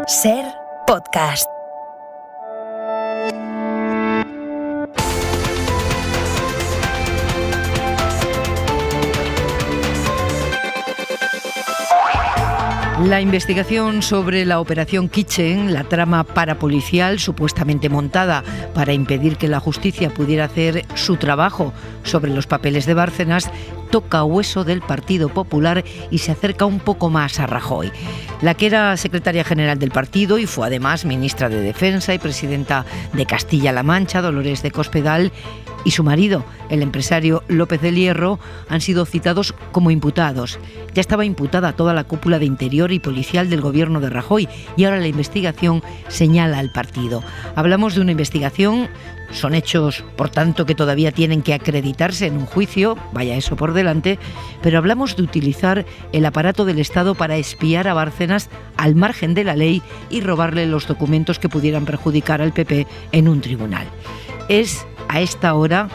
SER Podcast. La investigación sobre la Operación Kitchen, la trama parapolicial supuestamente montada para impedir que la justicia pudiera hacer su trabajo sobre los papeles de Bárcenas, toca hueso del Partido Popular y se acerca un poco más a Rajoy. La que era secretaria general del partido y fue además ministra de Defensa y presidenta de Castilla-La Mancha, Dolores de Cospedal, y su marido, el empresario López del Hierro, han sido citados como imputados. Ya estaba imputada toda la cúpula de Interior y policial del gobierno de Rajoy y ahora la investigación señala al partido. Hablamos de una investigación, son hechos, por tanto, que todavía tienen que acreditarse en un juicio, vaya eso por delante, pero hablamos de utilizar el aparato del Estado para espiar a Bárcenas al margen de la ley y robarle los documentos que pudieran perjudicar al PP en un tribunal. Es a esta hora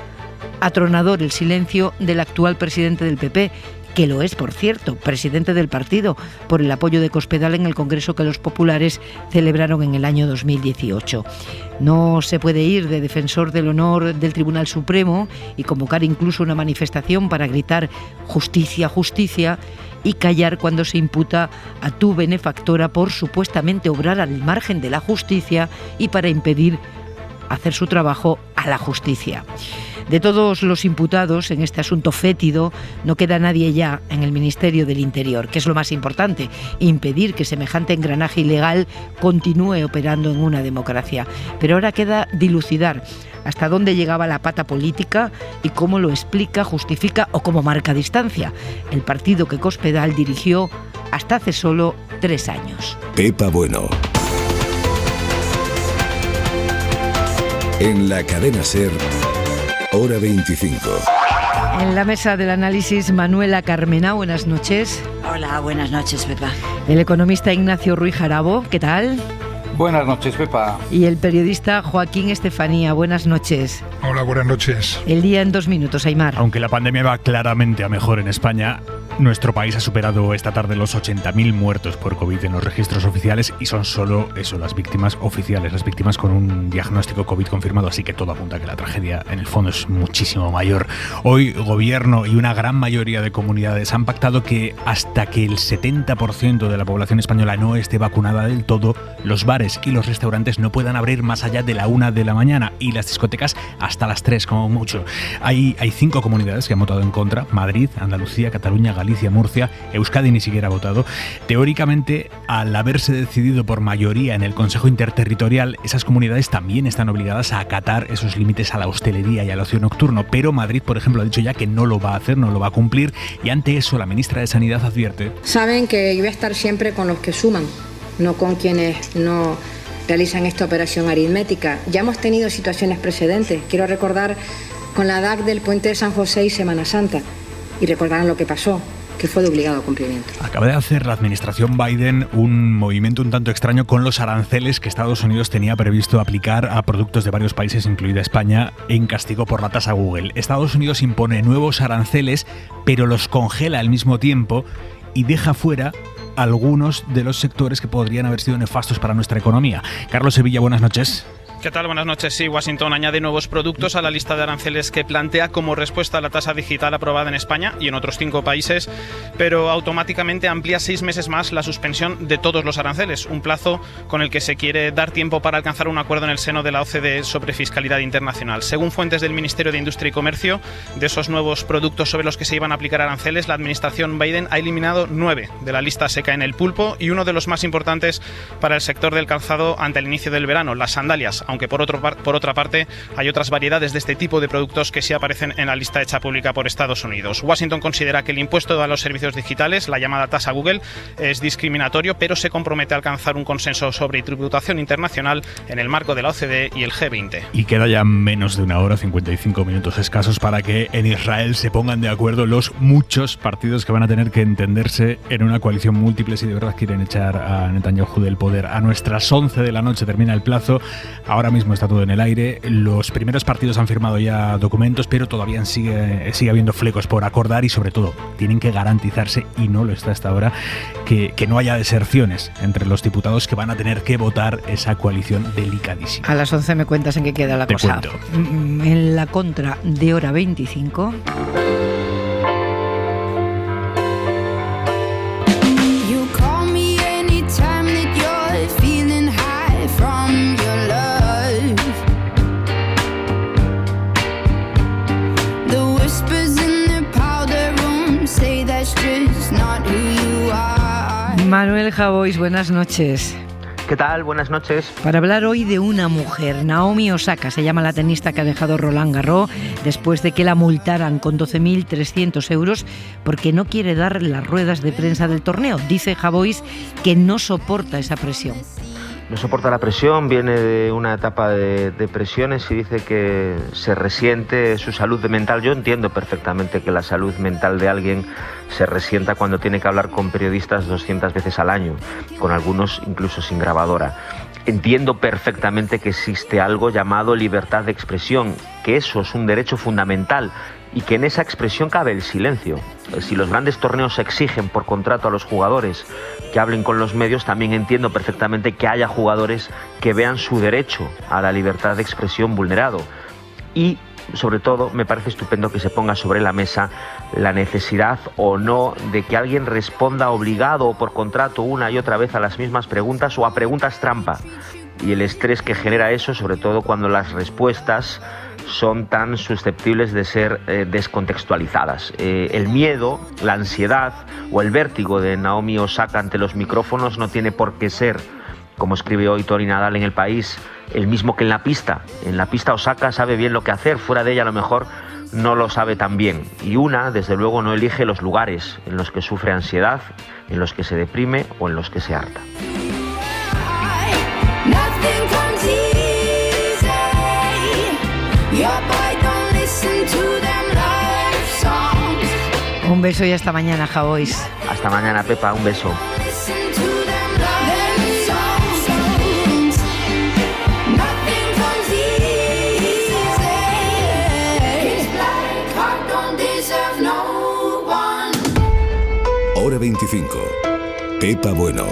atronador el silencio del actual presidente del PP, que lo es, por cierto, presidente del partido, por el apoyo de Cospedal en el congreso que los populares celebraron en el año 2018. No se puede ir de defensor del honor del Tribunal Supremo y convocar incluso una manifestación para gritar justicia, justicia, y callar cuando se imputa a tu benefactora por supuestamente obrar al margen de la justicia y para impedir hacer su trabajo a la justicia. De todos los imputados en este asunto fétido, no queda nadie ya en el Ministerio del Interior, que es lo más importante, impedir que semejante engranaje ilegal continúe operando en una democracia. Pero ahora queda dilucidar hasta dónde llegaba la pata política y cómo lo explica, justifica o cómo marca distancia el partido que Cospedal dirigió hasta hace solo 3 años. Pepa Bueno. En la cadena SER, hora 25. En la mesa del análisis, Manuela Carmena, buenas noches. Hola, buenas noches, Pepa. El economista Ignacio Ruiz Jarabo, ¿qué tal? Buenas noches, Pepa. Y el periodista Joaquín Estefanía, buenas noches. Hola, buenas noches. El día en 2 minutos, Aimar. Aunque la pandemia va claramente a mejor en España, nuestro país ha superado esta tarde los 80.000 muertos por COVID en los registros oficiales y son solo eso, las víctimas oficiales, las víctimas con un diagnóstico COVID confirmado, así que todo apunta a que la tragedia en el fondo es muchísimo mayor. Hoy, gobierno y una gran mayoría de comunidades han pactado que hasta que el 70% de la población española no esté vacunada del todo, los bares y los restaurantes no puedan abrir más allá de la 1 de la mañana y las discotecas hasta las 3 como mucho. Hay 5 comunidades que han votado en contra: Madrid, Andalucía, Cataluña, Galicia, Murcia. Euskadi ni siquiera ha votado. Teóricamente, al haberse decidido por mayoría en el Consejo Interterritorial, esas comunidades también están obligadas a acatar esos límites a la hostelería y al ocio nocturno, pero Madrid, por ejemplo, ha dicho ya que no lo va a hacer, no lo va a cumplir, y ante eso la ministra de Sanidad advierte: saben que yo voy a estar siempre con los que suman, no con quienes no realizan esta operación aritmética. Ya hemos tenido situaciones precedentes. Quiero recordar con la DAC del Puente de San José y Semana Santa, y recordarán lo que pasó, que fue de obligado cumplimiento. Acaba de hacer la administración Biden un movimiento un tanto extraño con los aranceles que Estados Unidos tenía previsto aplicar a productos de varios países, incluida España, en castigo por la tasa Google. Estados Unidos impone nuevos aranceles, pero los congela al mismo tiempo y deja fuera algunos de los sectores que podrían haber sido nefastos para nuestra economía. Carlos Sevilla, buenas noches. ¿Qué tal? Buenas noches. Sí, Washington añade nuevos productos a la lista de aranceles que plantea como respuesta a la tasa digital aprobada en España y en otros 5 países, pero automáticamente amplía 6 meses más la suspensión de todos los aranceles, un plazo con el que se quiere dar tiempo para alcanzar un acuerdo en el seno de la OCDE sobre fiscalidad internacional. Según fuentes del Ministerio de Industria y Comercio, de esos nuevos productos sobre los que se iban a aplicar aranceles, la administración Biden ha eliminado 9 de la lista seca en el pulpo y uno de los más importantes para el sector del calzado ante el inicio del verano, las sandalias, aunque por otra parte hay otras variedades de este tipo de productos que sí aparecen en la lista hecha pública por Estados Unidos. Washington considera que el impuesto a los servicios digitales, la llamada tasa Google, es discriminatorio, pero se compromete a alcanzar un consenso sobre tributación internacional en el marco de la OCDE y el G20. Y queda ya menos de una hora, 55 minutos escasos, para que en Israel se pongan de acuerdo los muchos partidos que van a tener que entenderse en una coalición múltiple si de verdad quieren echar a Netanyahu del poder. A nuestras 11 de la noche termina el plazo. Ahora ahora mismo está todo en el aire. Los primeros partidos han firmado ya documentos, pero todavía sigue habiendo flecos por acordar y sobre todo tienen que garantizarse, y no lo está hasta ahora, que no haya deserciones entre los diputados que van a tener que votar esa coalición delicadísima. A las 11 me cuentas en qué queda la cosa. Cuento. En la contra de Hora 25... Manuel Javois, buenas noches. ¿Qué tal? Buenas noches. Para hablar hoy de una mujer, Naomi Osaka, se llama la tenista que ha dejado Roland Garros después de que la multaran con 12.300 euros porque no quiere dar las ruedas de prensa del torneo. Dice Javois que no soporta esa presión. No soporta la presión, viene de una etapa de depresiones y dice que se resiente su salud mental. Yo entiendo perfectamente que la salud mental de alguien se resienta cuando tiene que hablar con periodistas 200 veces al año, con algunos incluso sin grabadora. Entiendo perfectamente que existe algo llamado libertad de expresión, que eso es un derecho fundamental y que en esa expresión cabe el silencio. Si los grandes torneos exigen por contrato a los jugadores que hablen con los medios, también entiendo perfectamente que haya jugadores que vean su derecho a la libertad de expresión vulnerado. Y sobre todo me parece estupendo que se ponga sobre la mesa la necesidad o no de que alguien responda obligado o por contrato una y otra vez a las mismas preguntas o a preguntas trampa, y el estrés que genera eso, sobre todo cuando las respuestas son tan susceptibles de ser descontextualizadas. El miedo, la ansiedad o el vértigo de Naomi Osaka ante los micrófonos no tiene por qué ser, como escribe hoy Tony Nadal en El País, el mismo que en la pista. En la pista Osaka sabe bien lo que hacer, fuera de ella a lo mejor no lo sabe tan bien. Y una, desde luego, no elige los lugares en los que sufre ansiedad, en los que se deprime o en los que se harta. Un beso y hasta mañana, Javois. Hasta mañana, Pepa, un beso. Hora 25. Pepa Bueno.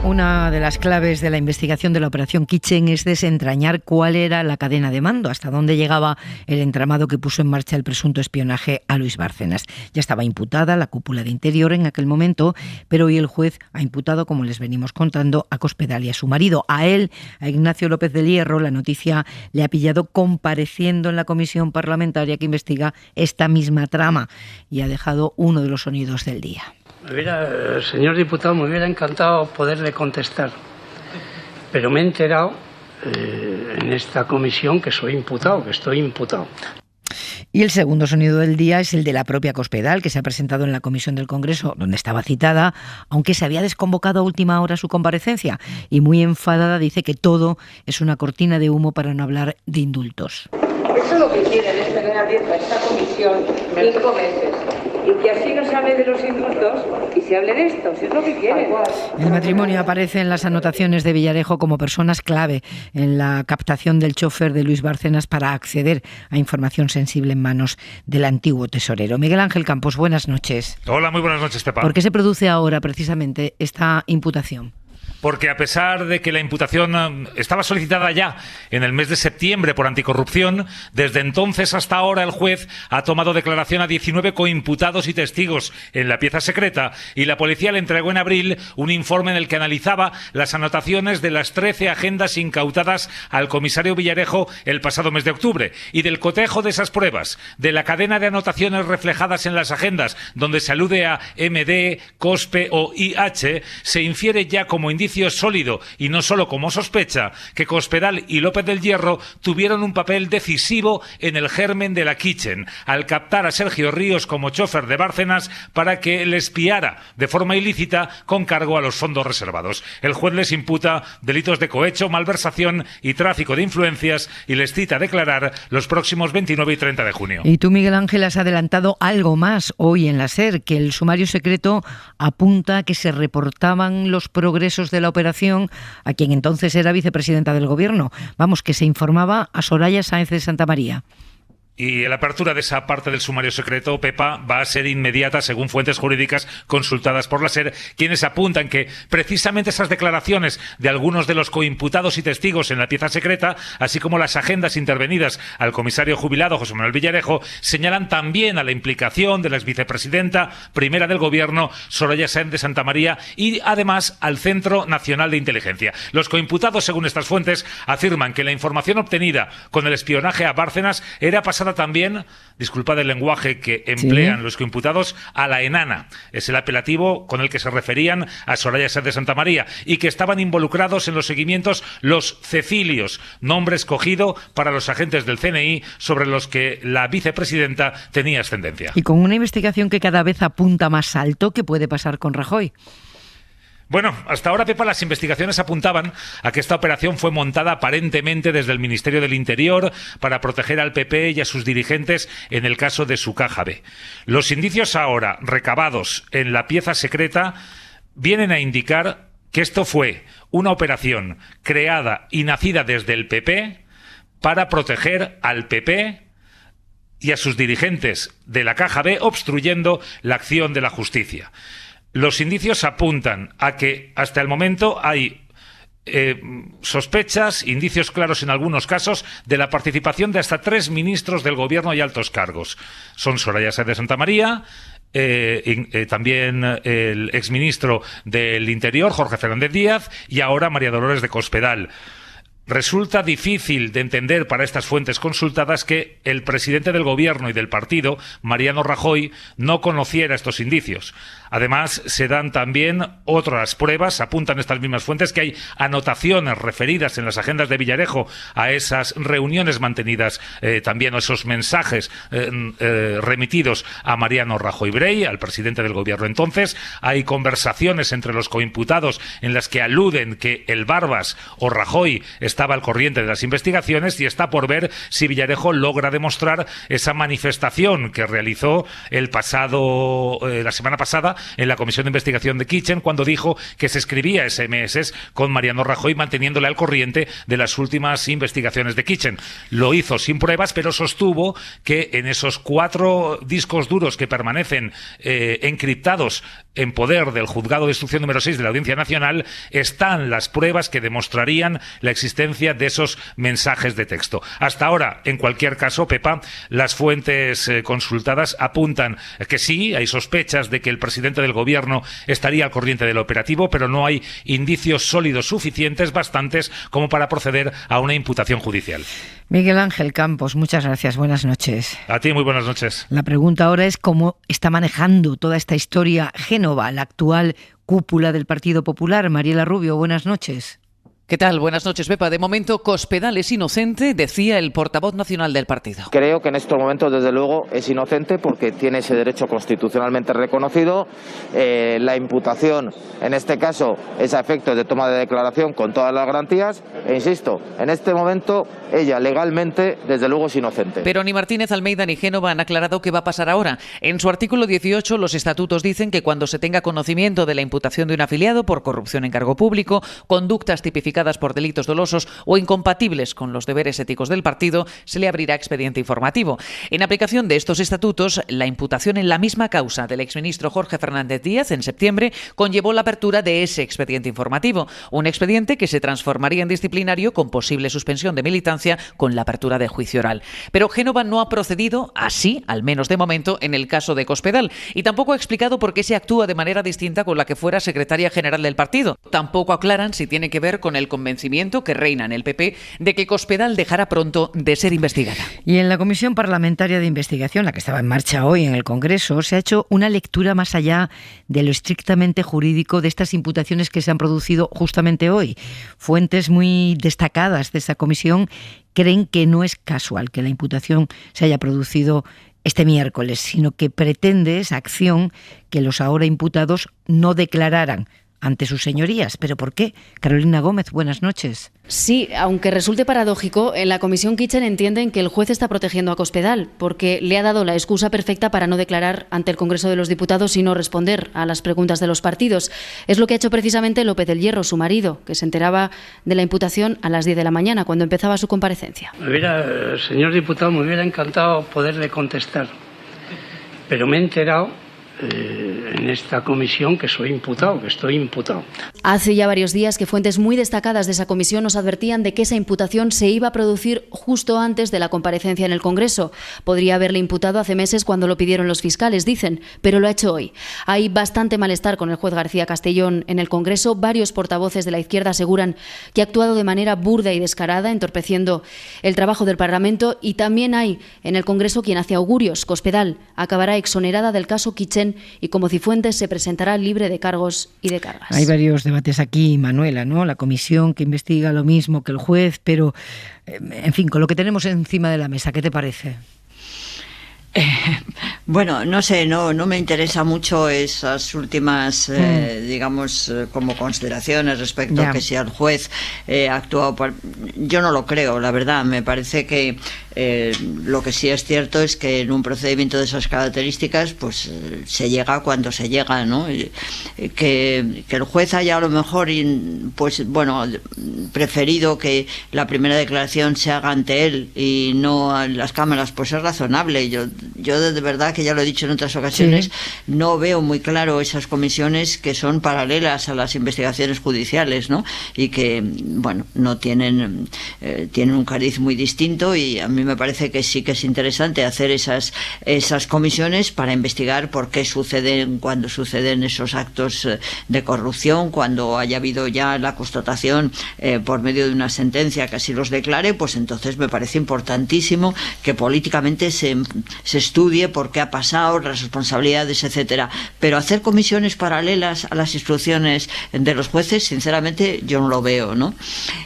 Una de las claves de la investigación de la Operación Kitchen es desentrañar cuál era la cadena de mando, hasta dónde llegaba el entramado que puso en marcha el presunto espionaje a Luis Bárcenas. Ya estaba imputada la cúpula de Interior en aquel momento, pero hoy el juez ha imputado, como les venimos contando, a Cospedal y a su marido. A él, a Ignacio López del Hierro, la noticia le ha pillado compareciendo en la comisión parlamentaria que investiga esta misma trama y ha dejado uno de los sonidos del día. Señor diputado, me hubiera encantado poderle contestar, pero me he enterado en esta comisión que estoy imputado. Y el segundo sonido del día es el de la propia Cospedal, que se ha presentado en la comisión del Congreso, donde estaba citada, aunque se había desconvocado a última hora su comparecencia, y muy enfadada dice que todo es una cortina de humo para no hablar de indultos. Eso es lo que quieren, es tener abierta esta comisión 5 meses. Y que así no se hable de los indultos y se hable de esto, si es lo que quieren. El matrimonio aparece en las anotaciones de Villarejo como personas clave en la captación del chofer de Luis Bárcenas para acceder a información sensible en manos del antiguo tesorero. Miguel Ángel Campos, buenas noches. Hola, muy buenas noches, Pepa. ¿Por qué se produce ahora precisamente esta imputación? Porque a pesar de que la imputación estaba solicitada ya en el mes de septiembre por anticorrupción, desde entonces hasta ahora el juez ha tomado declaración a 19 coimputados y testigos en la pieza secreta y la policía le entregó en abril un informe en el que analizaba las anotaciones de las 13 agendas incautadas al comisario Villarejo el pasado mes de octubre y del cotejo de esas pruebas, de la cadena de anotaciones reflejadas en las agendas donde se alude a MD, COSPE o IH, se infiere ya como indicio sólido y no solo como sospecha que Cospedal y López del Hierro tuvieron un papel decisivo en el germen de la Kitchen al captar a Sergio Ríos como chofer de Bárcenas para que le espiara de forma ilícita con cargo a los fondos reservados. El juez les imputa delitos de cohecho, malversación y tráfico de influencias y les cita a declarar los próximos 29 y 30 de junio. Y tú, Miguel Ángel, has adelantado algo más hoy en la SER, que el sumario secreto apunta a que se reportaban los progresos progresos de la operación a quien entonces era vicepresidenta del Gobierno. Vamos, que se informaba a Soraya Sáenz de Santamaría. Y la apertura de esa parte del sumario secreto, Pepa, va a ser inmediata, según fuentes jurídicas consultadas por la SER, quienes apuntan que precisamente esas declaraciones de algunos de los coimputados y testigos en la pieza secreta, así como las agendas intervenidas al comisario jubilado José Manuel Villarejo, señalan también a la implicación de la exvicepresidenta primera del Gobierno, Soraya Sáenz de Santamaría, y además al Centro Nacional de Inteligencia. Los coimputados, según estas fuentes, afirman que la información obtenida con el espionaje a Bárcenas era pasada también, disculpad el lenguaje que emplean los coimputados, a la enana. Es el apelativo con el que se referían a Soraya Sáenz de Santamaría, y que estaban involucrados en los seguimientos los Cecilios, nombre escogido para los agentes del CNI sobre los que la vicepresidenta tenía ascendencia. Y con una investigación que cada vez apunta más alto, ¿qué puede pasar con Rajoy? Bueno, hasta ahora, Pepa, las investigaciones apuntaban a que esta operación fue montada aparentemente desde el Ministerio del Interior para proteger al PP y a sus dirigentes en el caso de su caja B. Los indicios ahora recabados en la pieza secreta vienen a indicar que esto fue una operación creada y nacida desde el PP para proteger al PP y a sus dirigentes de la caja B, obstruyendo la acción de la justicia. Los indicios apuntan a que hasta el momento hay sospechas, indicios claros en algunos casos, de la participación de hasta 3 ministros del Gobierno y altos cargos. Son Soraya Sáenz de Santamaría, también el exministro del Interior, Jorge Fernández Díaz, y ahora María Dolores de Cospedal. Resulta difícil de entender para estas fuentes consultadas que el presidente del Gobierno y del partido, Mariano Rajoy, no conociera estos indicios. Además, se dan también otras pruebas, apuntan estas mismas fuentes, que hay anotaciones referidas en las agendas de Villarejo a esas reuniones mantenidas, también a esos mensajes remitidos a Mariano Rajoy Brey, al presidente del Gobierno entonces. Hay conversaciones entre los coimputados en las que aluden que el Barbas o Rajoy estaba al corriente de las investigaciones, y está por ver si Villarejo logra demostrar esa manifestación que realizó la semana pasada en la Comisión de Investigación de Kitchen, cuando dijo que se escribía SMS con Mariano Rajoy manteniéndole al corriente de las últimas investigaciones de Kitchen. Lo hizo sin pruebas, pero sostuvo que en esos 4 discos duros que permanecen encriptados en poder del Juzgado de Instrucción número 6 de la Audiencia Nacional están las pruebas que demostrarían la existencia de esos mensajes de texto. Hasta ahora, en cualquier caso, Pepa, las fuentes consultadas apuntan que sí, hay sospechas de que el presidente del Gobierno estaría al corriente del operativo, pero no hay indicios sólidos suficientes, bastantes, como para proceder a una imputación judicial. Miguel Ángel Campos, muchas gracias. Buenas noches. A ti, muy buenas noches. La pregunta ahora es cómo está manejando toda esta historia Génova, la actual cúpula del Partido Popular. Mariela Rubio, buenas noches. ¿Qué tal? Buenas noches, Pepa. De momento, Cospedal es inocente, decía el portavoz nacional del partido. Creo que en estos momentos, desde luego, es inocente porque tiene ese derecho constitucionalmente reconocido. La imputación, en este caso, es a efectos de toma de declaración con todas las garantías. E insisto, en este momento, ella legalmente, desde luego, es inocente. Pero ni Martínez Almeida ni Génova han aclarado qué va a pasar ahora. En su artículo 18, los estatutos dicen que cuando se tenga conocimiento de la imputación de un afiliado por corrupción en cargo público, conductas tipificadas por delitos dolosos o incompatibles con los deberes éticos del partido, se le abrirá expediente informativo. En aplicación de estos estatutos, la imputación en la misma causa del exministro Jorge Fernández Díaz en septiembre conllevó la apertura de ese expediente informativo, un expediente que se transformaría en disciplinario con posible suspensión de militancia con la apertura de juicio oral. Pero Génova no ha procedido así, al menos de momento, en el caso de Cospedal, y tampoco ha explicado por qué se actúa de manera distinta con la que fuera secretaria general del partido. Tampoco aclaran si tiene que ver con el convencimiento que reina en el PP de que Cospedal dejará pronto de ser investigada. Y en la Comisión Parlamentaria de Investigación, la que estaba en marcha hoy en el Congreso, se ha hecho una lectura más allá de lo estrictamente jurídico de estas imputaciones que se han producido justamente hoy. Fuentes muy destacadas de esa comisión creen que no es casual que la imputación se haya producido este miércoles, sino que pretende esa acción que los ahora imputados no declararan ante sus señorías. ¿Pero por qué? Carolina Gómez, buenas noches. Sí, aunque resulte paradójico, en la Comisión Kitchen entienden que el juez está protegiendo a Cospedal porque le ha dado la excusa perfecta para no declarar ante el Congreso de los Diputados y no responder a las preguntas de los partidos. Es lo que ha hecho precisamente López del Hierro, su marido, que se enteraba de la imputación a las 10 de la mañana, cuando empezaba su comparecencia. Señor diputado, me hubiera encantado poderle contestar, pero me he enterado en esta comisión que soy imputado, que estoy imputado. Hace ya varios días que fuentes muy destacadas de esa comisión nos advertían de que esa imputación se iba a producir justo antes de la comparecencia en el Congreso. Podría haberle imputado hace meses cuando lo pidieron los fiscales, dicen, pero lo ha hecho hoy. Hay bastante malestar con el juez García Castellón en el Congreso. Varios portavoces de la izquierda aseguran que ha actuado de manera burda y descarada, entorpeciendo el trabajo del Parlamento. Y también hay en el Congreso quien hace augurios. Cospedal acabará exonerada del caso Kitchen y, como Cifuentes, se presentará libre de cargos y de cargas. Hay varios debates aquí, Manuela, ¿no? La comisión que investiga lo mismo que el juez, pero, en fin, con lo que tenemos encima de la mesa, ¿qué te parece? Bueno, no sé, no me interesa mucho esas últimas, digamos, como consideraciones respecto a que si el juez ha actuado por... Yo no lo creo, la verdad. Me parece que lo que sí es cierto es que en un procedimiento de esas características, pues se llega cuando se llega, ¿no? Que el juez haya a lo mejor, pues bueno, preferido que la primera declaración se haga ante él y no en las cámaras, pues es razonable. Yo de verdad, que ya lo he dicho en otras ocasiones, no veo muy claro esas comisiones que son paralelas a las investigaciones judiciales, ¿no? Y que, bueno, no tienen un cariz muy distinto, y a mí me parece que sí que es interesante hacer esas comisiones para investigar por qué suceden, cuando suceden esos actos de corrupción, cuando haya habido ya la constatación por medio de una sentencia que así los declare. Pues entonces me parece importantísimo que políticamente se estudie por qué ha pasado, las responsabilidades, etcétera. Pero hacer comisiones paralelas a las instrucciones de los jueces, sinceramente, yo no lo veo, ¿no?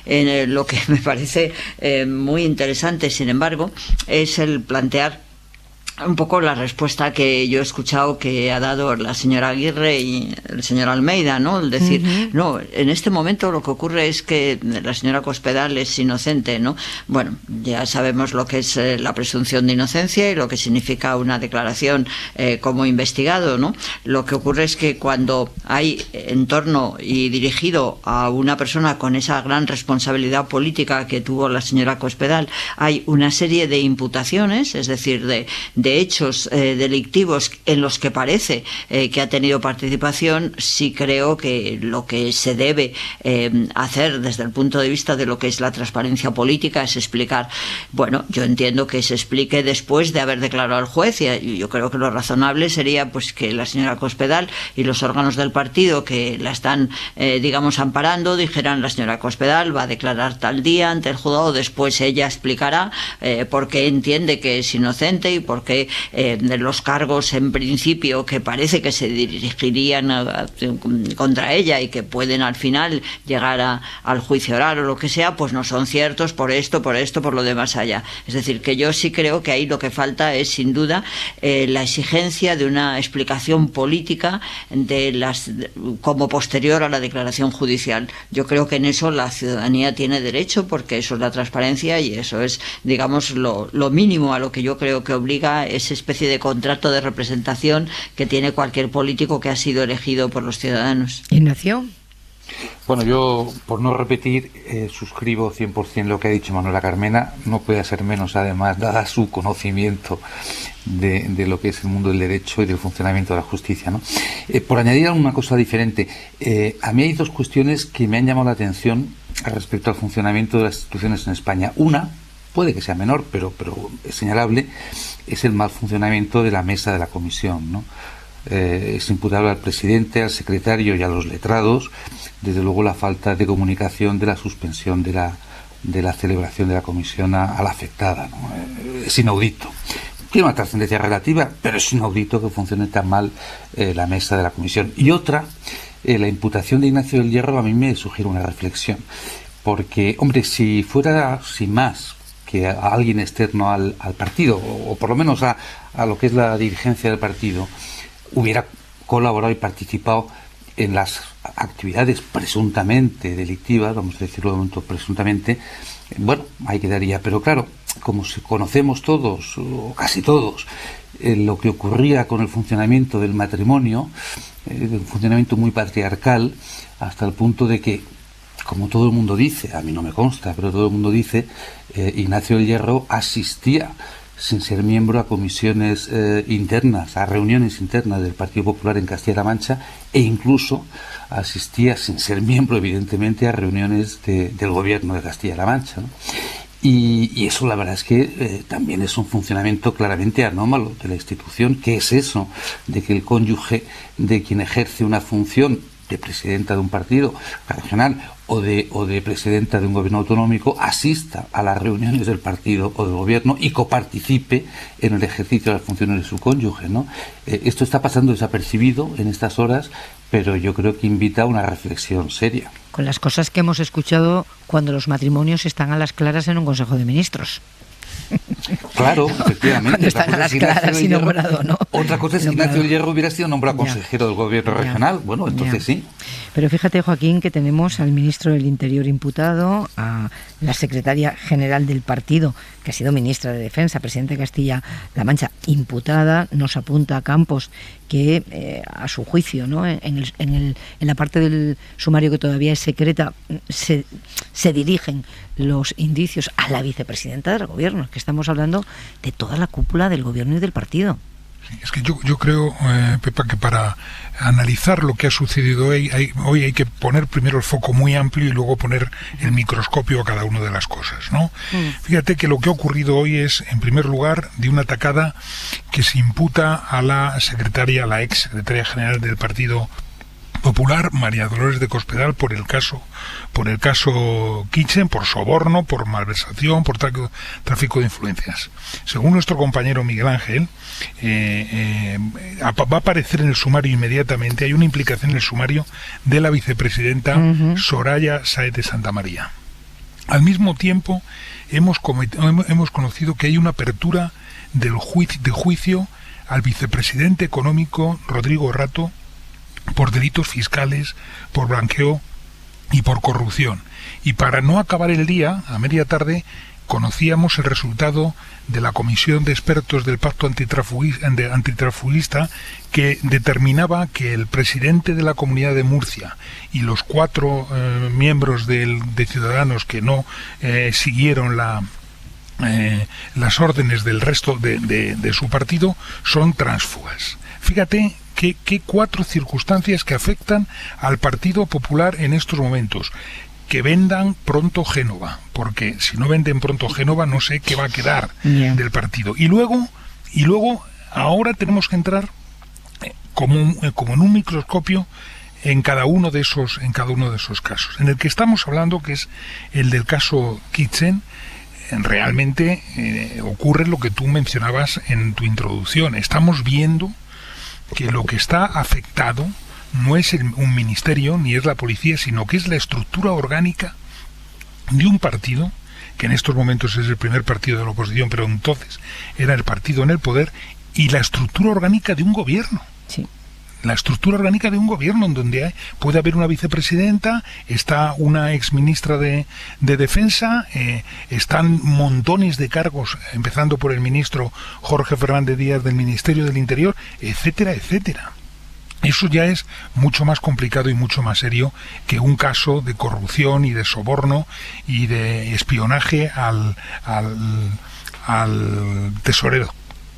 Lo que me parece muy interesante, sin embargo, es el plantear un poco la respuesta que yo he escuchado que ha dado la señora Aguirre y el señor Almeida, ¿no? El decir, no, en este momento lo que ocurre es que la señora Cospedal es inocente, ¿no? Bueno, ya sabemos lo que es la presunción de inocencia y lo que significa una declaración como investigado, ¿no? Lo que ocurre es que cuando hay en torno y dirigido a una persona con esa gran responsabilidad política que tuvo la señora Cospedal, hay una serie de imputaciones, es decir, de hechos delictivos en los que parece que ha tenido participación. Sí creo que lo que se debe hacer desde el punto de vista de lo que es la transparencia política es explicar. Bueno, yo entiendo que se explique después de haber declarado al juez, y yo creo que lo razonable sería pues que la señora Cospedal y los órganos del partido que la están, digamos, amparando, dijeran: la señora Cospedal va a declarar tal día ante el juzgado, después ella explicará por qué entiende que es inocente y por qué los cargos en principio que parece que se dirigirían contra ella y que pueden al final llegar al juicio oral o lo que sea, pues no son ciertos por esto, por lo demás allá. Es decir, que yo sí creo que ahí lo que falta es sin duda la exigencia de una explicación política como posterior a la declaración judicial. Yo creo que en eso la ciudadanía tiene derecho, porque eso es la transparencia y eso es, digamos, lo mínimo a lo que yo creo que obliga esa especie de contrato de representación que tiene cualquier político que ha sido elegido por los ciudadanos. Ignacio. Bueno, yo, por no repetir, suscribo 100% lo que ha dicho Manuela Carmena. No puede ser menos, además, dada su conocimiento de lo que es el mundo del derecho y del funcionamiento de la justicia, ¿no? Por añadir una cosa diferente, a mí hay dos cuestiones que me han llamado la atención respecto al funcionamiento de las instituciones en España. Una, puede que sea menor, pero es señalable, es el mal funcionamiento de la mesa de la comisión, ¿no? Es imputable al presidente, al secretario y a los letrados, desde luego, la falta de comunicación de la suspensión de la celebración de la comisión a la afectada, ¿no? Es inaudito. Tiene una trascendencia relativa, pero es inaudito que funcione tan mal la mesa de la comisión. Y otra, la imputación de Ignacio del Hierro a mí me sugiere una reflexión, porque, hombre, si fuera sin más que a alguien externo al partido, o por lo menos a lo que es la dirigencia del partido, hubiera colaborado y participado, en las actividades presuntamente delictivas, vamos a decirlo de momento presuntamente, bueno, ahí quedaría. Pero claro, como conocemos todos, o casi todos, lo que ocurría con el funcionamiento del matrimonio, un funcionamiento muy patriarcal, hasta el punto de que, como todo el mundo dice, a mí no me consta, pero todo el mundo dice, Ignacio del Hierro asistía, sin ser miembro, a comisiones internas, a reuniones internas del Partido Popular en Castilla-La Mancha, e incluso asistía, sin ser miembro, evidentemente, a reuniones del gobierno de Castilla-La Mancha, ¿no? Y eso, la verdad es que también es un funcionamiento claramente anómalo de la institución. ¿Qué es eso de que el cónyuge de quien ejerce una función de presidenta de un partido regional o de presidenta de un gobierno autonómico asista a las reuniones del partido o del gobierno y coparticipe en el ejercicio de las funciones de su cónyuge, ¿no? Esto está pasando desapercibido en estas horas, pero yo creo que invita a una reflexión seria. Con las cosas que hemos escuchado cuando los matrimonios están a las claras en un Consejo de Ministros. Claro, efectivamente. Cuando están a las claras y nombrado, ¿no? Otra cosa es que Ignacio del Hierro hubiera sido nombrado consejero del gobierno regional. Bueno, entonces sí. Pero fíjate, Joaquín, que tenemos al ministro del Interior imputado, a la secretaria general del partido, que ha sido ministra de Defensa, presidenta de Castilla-La Mancha, imputada. Nos apunta a Campos que, a su juicio, ¿no?, en la parte del sumario que todavía es secreta, se dirigen los indicios a la vicepresidenta del gobierno. Que estamos hablando de toda la cúpula del gobierno y del partido. Es que yo creo, Pepa, que para analizar lo que ha sucedido hoy hay que poner primero el foco muy amplio y luego poner el microscopio a cada una de las cosas, ¿no? Fíjate que lo que ha ocurrido hoy es, en primer lugar, de una atacada que se imputa a la ex secretaria general del Partido Popular, María Dolores de Cospedal, por el caso Kitchen, por soborno, por malversación, por tráfico de influencias. Según nuestro compañero Miguel Ángel, va a aparecer en el sumario inmediatamente, hay una implicación en el sumario de la vicepresidenta Soraya Sáez de Santamaría. Al mismo tiempo, hemos conocido que hay una apertura de juicio al vicepresidente económico Rodrigo Rato por delitos fiscales, por blanqueo y por corrupción. Y para no acabar el día, a media tarde, conocíamos el resultado de la comisión de expertos del pacto antitrafugista que determinaba que el presidente de la Comunidad de Murcia y los 4 miembros de Ciudadanos que no siguieron las órdenes del resto de su partido son tránsfugas. Fíjate qué 4 circunstancias que afectan al Partido Popular en estos momentos. Que vendan pronto Génova, porque si no venden pronto Génova no sé qué va a quedar del partido. Y luego ahora tenemos que entrar como en un microscopio en cada uno de esos casos. En el que estamos hablando, que es el del caso Kitchen, realmente ocurre lo que tú mencionabas en tu introducción. Estamos viendo que lo que está afectado no es un ministerio ni es la policía, sino que es la estructura orgánica de un partido que en estos momentos es el primer partido de la oposición, pero entonces era el partido en el poder, y la estructura orgánica de un gobierno. Sí. La estructura orgánica de un gobierno en donde puede haber una vicepresidenta, está una exministra de Defensa, están montones de cargos, empezando por el ministro Jorge Fernández Díaz del Ministerio del Interior, etcétera, etcétera. Eso ya es mucho más complicado y mucho más serio que un caso de corrupción y de soborno y de espionaje al tesorero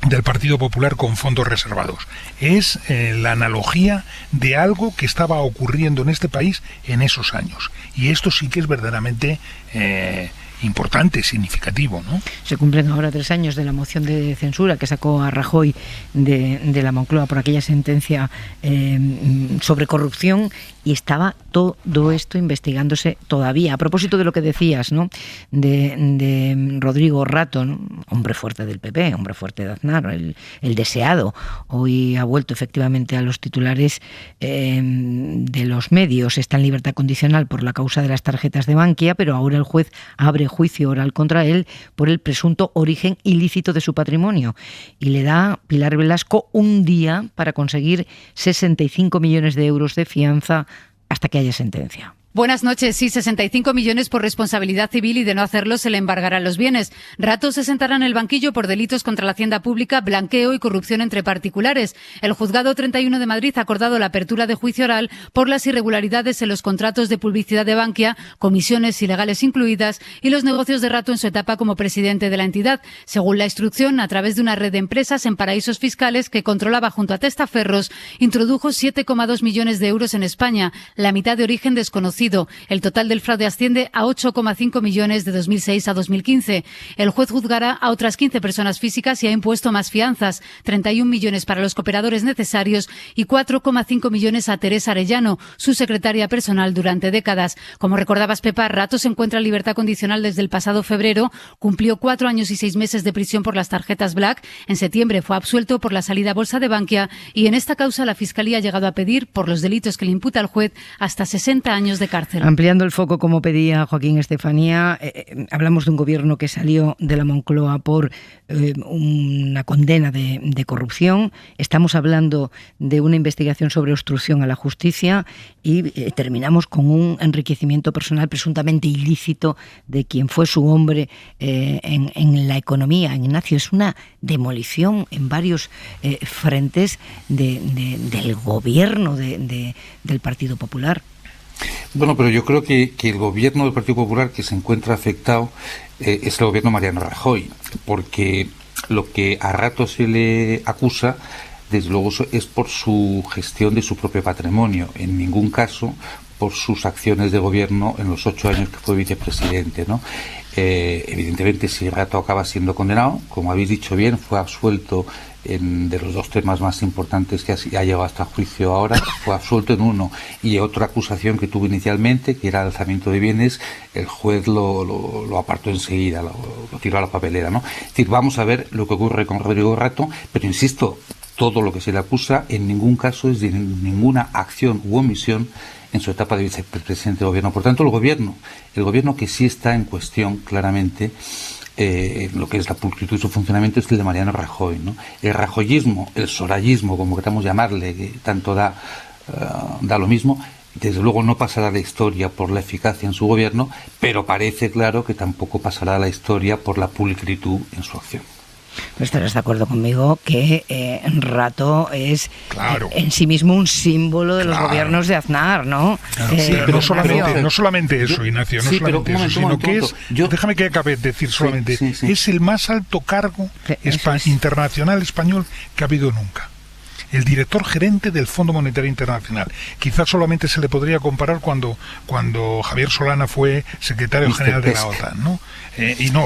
del Partido Popular con fondos reservados. Es la analogía de algo que estaba ocurriendo en este país en esos años. Y esto sí que es verdaderamente importante, significativo, ¿no? Se cumplen ahora 3 años de la moción de censura que sacó a Rajoy de la Moncloa por aquella sentencia sobre corrupción, y estaba todo esto investigándose todavía. A propósito de lo que decías, ¿no?, de Rodrigo Rato, ¿no?, hombre fuerte del PP, hombre fuerte de Aznar, el deseado, hoy ha vuelto efectivamente a los titulares de los medios. Está en libertad condicional por la causa de las tarjetas de Bankia, pero ahora el juez abre juicio oral contra él por el presunto origen ilícito de su patrimonio y le da, Pilar Velasco, un día para conseguir 65 millones de euros de fianza hasta que haya sentencia. Buenas noches. Sí, 65 millones por responsabilidad civil y de no hacerlo se le embargarán los bienes. Rato se sentará en el banquillo por delitos contra la hacienda pública, blanqueo y corrupción entre particulares. El Juzgado 31 de Madrid ha acordado la apertura de juicio oral por las irregularidades en los contratos de publicidad de Bankia, comisiones ilegales incluidas y los negocios de Rato en su etapa como presidente de la entidad. Según la instrucción, a través de una red de empresas en paraísos fiscales que controlaba junto a Testaferros, introdujo 7,2 millones de euros en España, la mitad de origen desconocido. El total del fraude asciende a 8,5 millones de 2006 a 2015. El juez juzgará a otras 15 personas físicas y ha impuesto más fianzas, 31 millones para los cooperadores necesarios y 4,5 millones a Teresa Arellano, su secretaria personal durante décadas. Como recordabas, Pepa, Rato se encuentra en libertad condicional desde el pasado febrero, cumplió 4 años y 6 meses de prisión por las tarjetas Black, en septiembre fue absuelto por la salida a bolsa de Bankia y en esta causa la Fiscalía ha llegado a pedir, por los delitos que le imputa el juez, hasta 60 años de cárcel. Ampliando el foco, como pedía Joaquín Estefanía, hablamos de un gobierno que salió de la Moncloa por una condena de corrupción. Estamos hablando de una investigación sobre obstrucción a la justicia y terminamos con un enriquecimiento personal presuntamente ilícito de quien fue su hombre en la economía. Ignacio, es una demolición en varios frentes del gobierno del Partido Popular. Bueno, pero yo creo que el gobierno del Partido Popular que se encuentra afectado es el gobierno Mariano Rajoy, porque lo que a Rato se le acusa, desde luego, es por su gestión de su propio patrimonio, en ningún caso por sus acciones de gobierno en los 8 años que fue vicepresidente, ¿no? Evidentemente, si Rato acaba siendo condenado, como habéis dicho bien, fue absuelto de los 2 temas más importantes que ha llegado hasta juicio ahora, fue absuelto en uno, y otra acusación que tuvo inicialmente, que era el alzamiento de bienes, el juez lo apartó enseguida, lo tiró a la papelera, ¿no? Es decir, vamos a ver lo que ocurre con Rodrigo Rato, pero insisto, todo lo que se le acusa en ningún caso es de ninguna acción u omisión en su etapa de vicepresidente de gobierno. Por tanto, el gobierno que sí está en cuestión claramente, lo que es la pulcritud de su funcionamiento, es el de Mariano Rajoy, ¿no? El rajoyismo, el sorayismo, como queramos llamarle, que tanto da lo mismo, desde luego no pasará a la historia por la eficacia en su gobierno, pero parece claro que tampoco pasará a la historia por la pulcritud en su acción. Pero estarás de acuerdo conmigo que Rato es en sí mismo un símbolo de los gobiernos de Aznar, ¿no? Sí, pero no solamente eso, Ignacio, no solamente eso, sino que es, déjame que acabe de decir solamente, es el más alto cargo internacional español que ha habido nunca. El director gerente del Fondo Monetario Internacional. Quizás solamente se le podría comparar cuando Javier Solana fue secretario general de la OTAN, ¿no?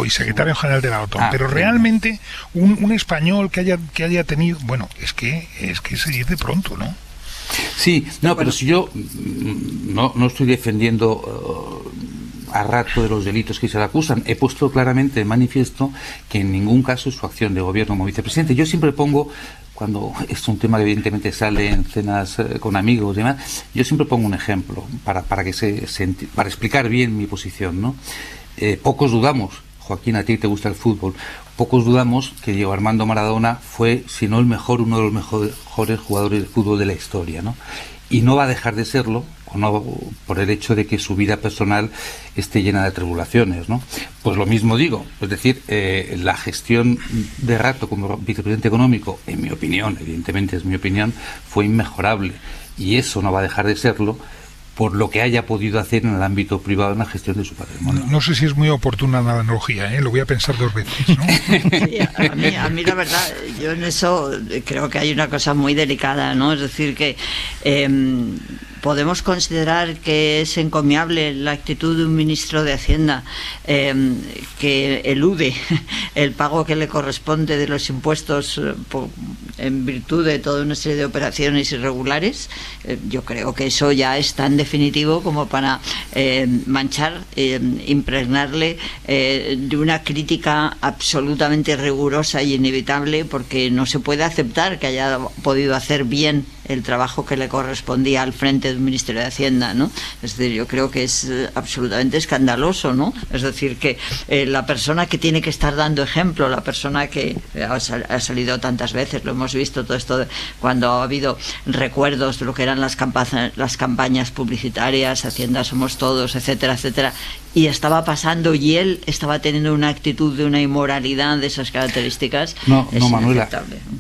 Y secretario general de la OTAN. Pero realmente un español que haya tenido, bueno, es que se dice pronto, ¿no? Sí, no, pero si yo no estoy defendiendo a Rato de los delitos que se le acusan, he puesto claramente de manifiesto que en ningún caso es su acción de gobierno como vicepresidente. Yo siempre pongo, cuando es un tema que evidentemente sale en cenas con amigos y demás, yo siempre pongo un ejemplo para explicar bien mi posición, ¿no? Pocos dudamos, Joaquín, a ti te gusta el fútbol, pocos dudamos que Diego Armando Maradona fue, si no el mejor, uno de los mejores jugadores de fútbol de la historia, ¿no? Y no va a dejar de serlo, o no, por el hecho de que su vida personal esté llena de tribulaciones, ¿no? Pues lo mismo digo, es decir, la gestión de Rato como vicepresidente económico, en mi opinión, evidentemente es mi opinión, fue inmejorable, y eso no va a dejar de serlo por lo que haya podido hacer en el ámbito privado en la gestión de su patrimonio. No sé si es muy oportuna la analogía, lo voy a pensar 2 veces, ¿no? Sí, a mí la verdad, yo en eso creo que hay una cosa muy delicada, ¿no? Es decir que podemos considerar que es encomiable la actitud de un ministro de Hacienda que elude el pago que le corresponde de los impuestos en virtud de toda una serie de operaciones irregulares. Yo creo que eso ya es tan definitivo como para manchar, impregnarle de una crítica absolutamente rigurosa y inevitable, porque no se puede aceptar que haya podido hacer bien el trabajo que le correspondía al frente del Ministerio de Hacienda, ¿no? Es decir, yo creo que es absolutamente escandaloso, ¿no? Es decir, que la persona que tiene que estar dando ejemplo, la persona que ha salido tantas veces, lo hemos visto todo esto cuando ha habido recuerdos de lo que eran las campañas publicitarias, Hacienda Somos Todos, etcétera, etcétera, y estaba pasando y él estaba teniendo una actitud de una inmoralidad de esas características. No, Manuela,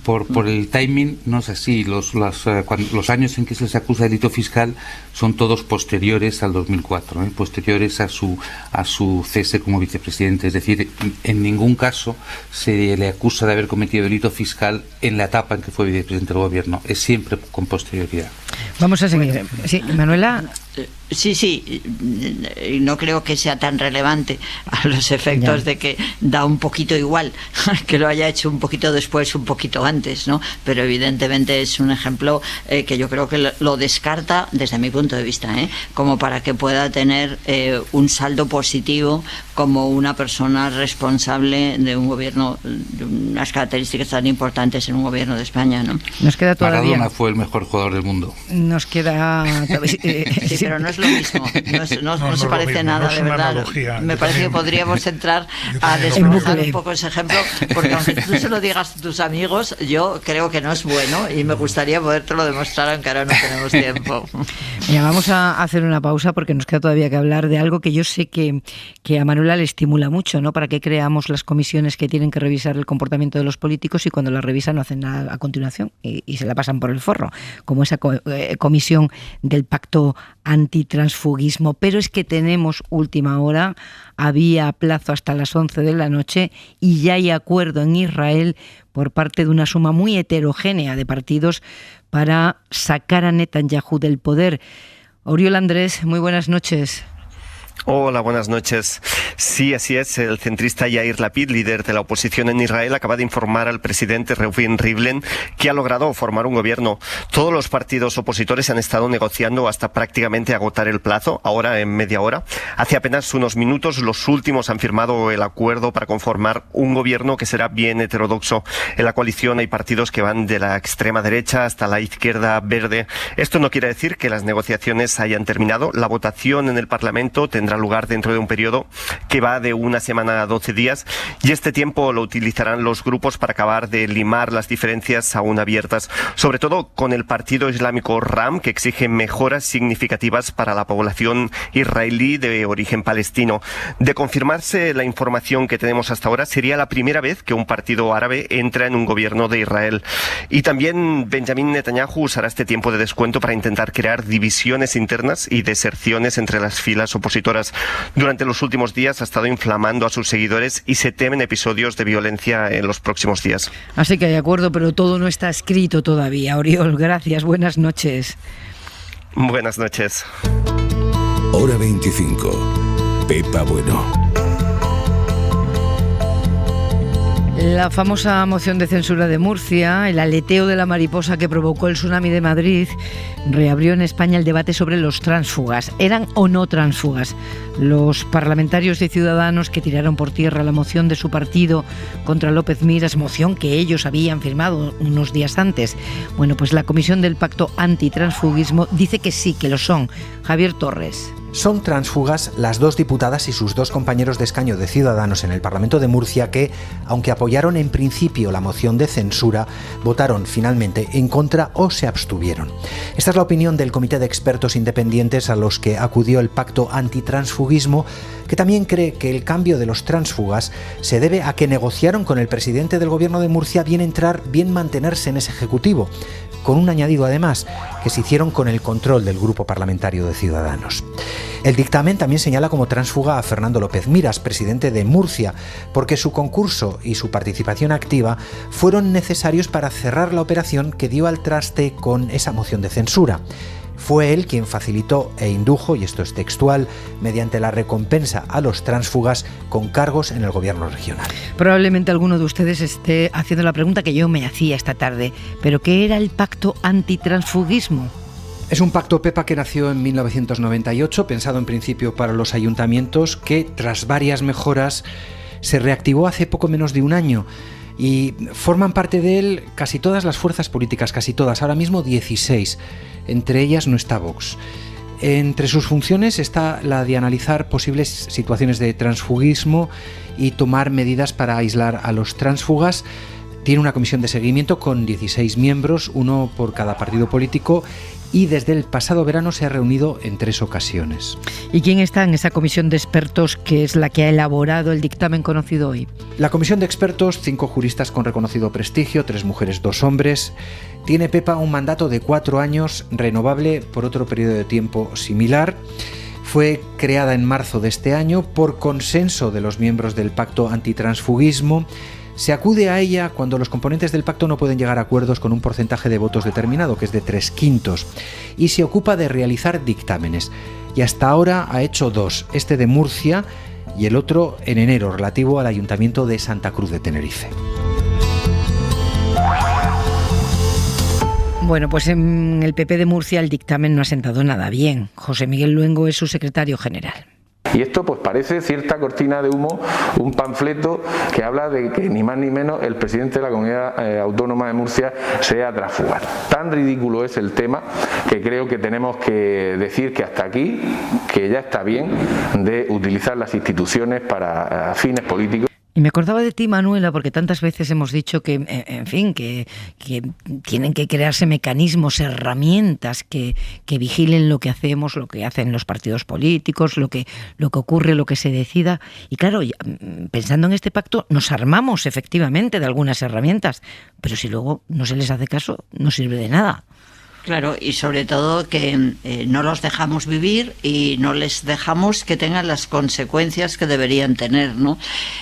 por el timing no es así. Los años en que se acusa de delito fiscal son todos posteriores al 2004, posteriores a su cese como vicepresidente. Es decir, en ningún caso se le acusa de haber cometido delito fiscal en la etapa en que fue vicepresidente del gobierno. Es siempre con posterioridad. Vamos a seguir. Sí, Manuela. Sí, no creo que sea tan relevante a los efectos de que da un poquito igual que lo haya hecho un poquito después, un poquito antes, ¿no? Pero evidentemente es un ejemplo que yo creo que lo descarta desde mi punto de vista, como para que pueda tener un saldo positivo como una persona responsable de un gobierno, de unas características tan importantes en un gobierno de España, ¿no? Nos queda todavía. Maradona fue el mejor jugador del mundo. Nos queda. Sí, pero no es lo mismo. No se parece nada, de verdad. Me parece que podríamos entrar a desglosar un poco ese ejemplo, porque aunque tú se lo digas a tus amigos, yo creo que no es bueno y me gustaría podértelo demostrar, aunque ahora no tenemos tiempo. Mira, vamos a hacer una pausa porque nos queda todavía que hablar de algo que yo sé que a Manuela le estimula mucho, ¿no? Para que creamos las comisiones que tienen que revisar el comportamiento de los políticos y cuando la revisan no hacen nada a continuación y se la pasan por el forro, como esa comisión del pacto antitransfugismo. Pero es que tenemos última hora, había plazo hasta las 11 de la noche y ya hay acuerdo en Israel por parte de una suma muy heterogénea de partidos para sacar a Netanyahu del poder. Oriol Andrés, muy buenas noches. Hola, buenas noches. Sí, así es. El centrista Yair Lapid, líder de la oposición en Israel, acaba de informar al presidente Reuven Rivlin que ha logrado formar un gobierno. Todos los partidos opositores han estado negociando hasta prácticamente agotar el plazo, ahora en media hora. Hace apenas unos minutos los últimos han firmado el acuerdo para conformar un gobierno que será bien heterodoxo. En la coalición hay partidos que van de la extrema derecha hasta la izquierda verde. Esto no quiere decir que las negociaciones hayan terminado. La votación en el Parlamento tendrá lugar dentro de un periodo que va de una semana a 12 días y este tiempo lo utilizarán los grupos para acabar de limar las diferencias aún abiertas, sobre todo con el partido islámico RAM, que exige mejoras significativas para la población israelí de origen palestino. De confirmarse la información que tenemos hasta ahora, sería la primera vez que un partido árabe entra en un gobierno de Israel. Y también Benjamin Netanyahu usará este tiempo de descuento para intentar crear divisiones internas y deserciones entre las filas opositoras. Durante los últimos días ha estado inflamando a sus seguidores y se temen episodios de violencia en los próximos días. Así que hay acuerdo, pero todo no está escrito todavía. Oriol, gracias. Buenas noches. Buenas noches. Hora 25. Pepa Bueno. La famosa moción de censura de Murcia, el aleteo de la mariposa que provocó el tsunami de Madrid, reabrió en España el debate sobre los tránsfugas. ¿Eran o no tránsfugas los parlamentarios de Ciudadanos que tiraron por tierra la moción de su partido contra López Miras, moción que ellos habían firmado unos días antes? Bueno, pues la Comisión del Pacto Antitransfugismo dice que sí, que lo son. Javier Torres. Son tránsfugas las dos diputadas y sus dos compañeros de escaño de Ciudadanos en el Parlamento de Murcia que, aunque apoyaron en principio la moción de censura, votaron finalmente en contra o se abstuvieron. Esta es la opinión del Comité de Expertos Independientes a los que acudió el Pacto Antitransfugismo, que también cree que el cambio de los tránsfugas se debe a que negociaron con el presidente del Gobierno de Murcia bien entrar, bien mantenerse en ese Ejecutivo, con un añadido además, que se hicieron con el control del Grupo Parlamentario de Ciudadanos. El dictamen también señala como tránsfuga a Fernando López Miras, presidente de Murcia, porque su concurso y su participación activa fueron necesarios para cerrar la operación que dio al traste con esa moción de censura. Fue él quien facilitó e indujo, y esto es textual, mediante la recompensa a los tránsfugas con cargos en el gobierno regional. Probablemente alguno de ustedes esté haciendo la pregunta que yo me hacía esta tarde, ¿pero qué era el pacto antitransfugismo? Es un pacto, Pepa, que nació en 1998, pensado en principio para los ayuntamientos, que tras varias mejoras se reactivó hace poco menos de un año. Y forman parte de él casi todas las fuerzas políticas, casi todas, ahora mismo 16. Entre ellas no está Vox. Entre sus funciones está la de analizar posibles situaciones de transfugismo y tomar medidas para aislar a los tránsfugas. Tiene una comisión de seguimiento con 16 miembros, uno por cada partido político, y desde el pasado verano se ha reunido en 3 ocasiones. ¿Y quién está en esa comisión de expertos que es la que ha elaborado el dictamen conocido hoy? La comisión de expertos, 5 juristas con reconocido prestigio, 3 mujeres, 2 hombres. Tiene, Pepa, un mandato de 4 años, renovable por otro periodo de tiempo similar. Fue creada en marzo de este año por consenso de los miembros del Pacto Antitransfugismo. Se acude a ella cuando los componentes del pacto no pueden llegar a acuerdos con un porcentaje de votos determinado, que es de 3/5, y se ocupa de realizar dictámenes. Y hasta ahora ha hecho 2, este de Murcia y el otro en enero, relativo al Ayuntamiento de Santa Cruz de Tenerife. Bueno, pues en el PP de Murcia el dictamen no ha sentado nada bien. José Miguel Luengo es su secretario general. Y esto pues parece cierta cortina de humo, un panfleto que habla de que ni más ni menos el presidente de la Comunidad Autónoma de Murcia sea tránsfuga. Tan ridículo es el tema que creo que tenemos que decir que hasta aquí, que ya está bien de utilizar las instituciones para fines políticos. Y me acordaba de ti, Manuela, porque tantas veces hemos dicho que, en fin, que tienen que crearse mecanismos, herramientas que vigilen lo que hacemos, lo que hacen los partidos políticos, lo que ocurre, lo que se decida. Y claro, pensando en este pacto, nos armamos efectivamente de algunas herramientas, pero si luego no se les hace caso, no sirve de nada. Claro, y sobre todo que no los dejamos vivir y no les dejamos que tengan las consecuencias que deberían tener, ¿no?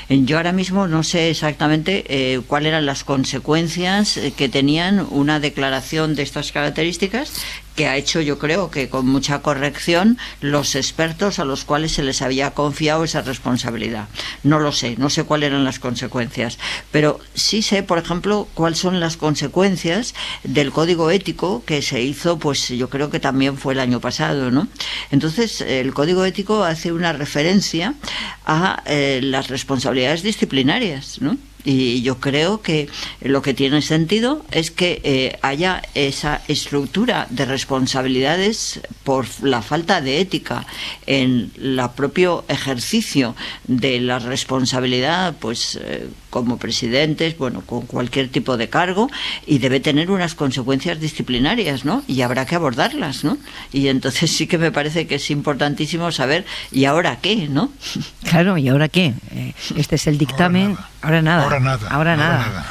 Yo ahora mismo no sé exactamente cuáles eran las consecuencias que tenían una declaración de estas características, que ha hecho, yo creo que con mucha corrección, los expertos a los cuales se les había confiado esa responsabilidad. No lo sé, no sé cuáles eran las consecuencias, pero sí sé, por ejemplo, cuáles son las consecuencias del código ético que se hizo, pues yo creo que también fue el año pasado, ¿no? Entonces, el código ético hace una referencia a las responsabilidades disciplinarias, ¿no? Y yo creo que lo que tiene sentido es que haya esa estructura de responsabilidades por la falta de ética en el propio ejercicio de la responsabilidad, pues como presidentes, bueno, con cualquier tipo de cargo, y debe tener unas consecuencias disciplinarias, ¿no? Y habrá que abordarlas, ¿no? Y entonces sí que me parece que es importantísimo saber, ¿y ahora qué, no? Claro, ¿y ahora qué? Este es el dictamen. Ahora nada. Ahora nada.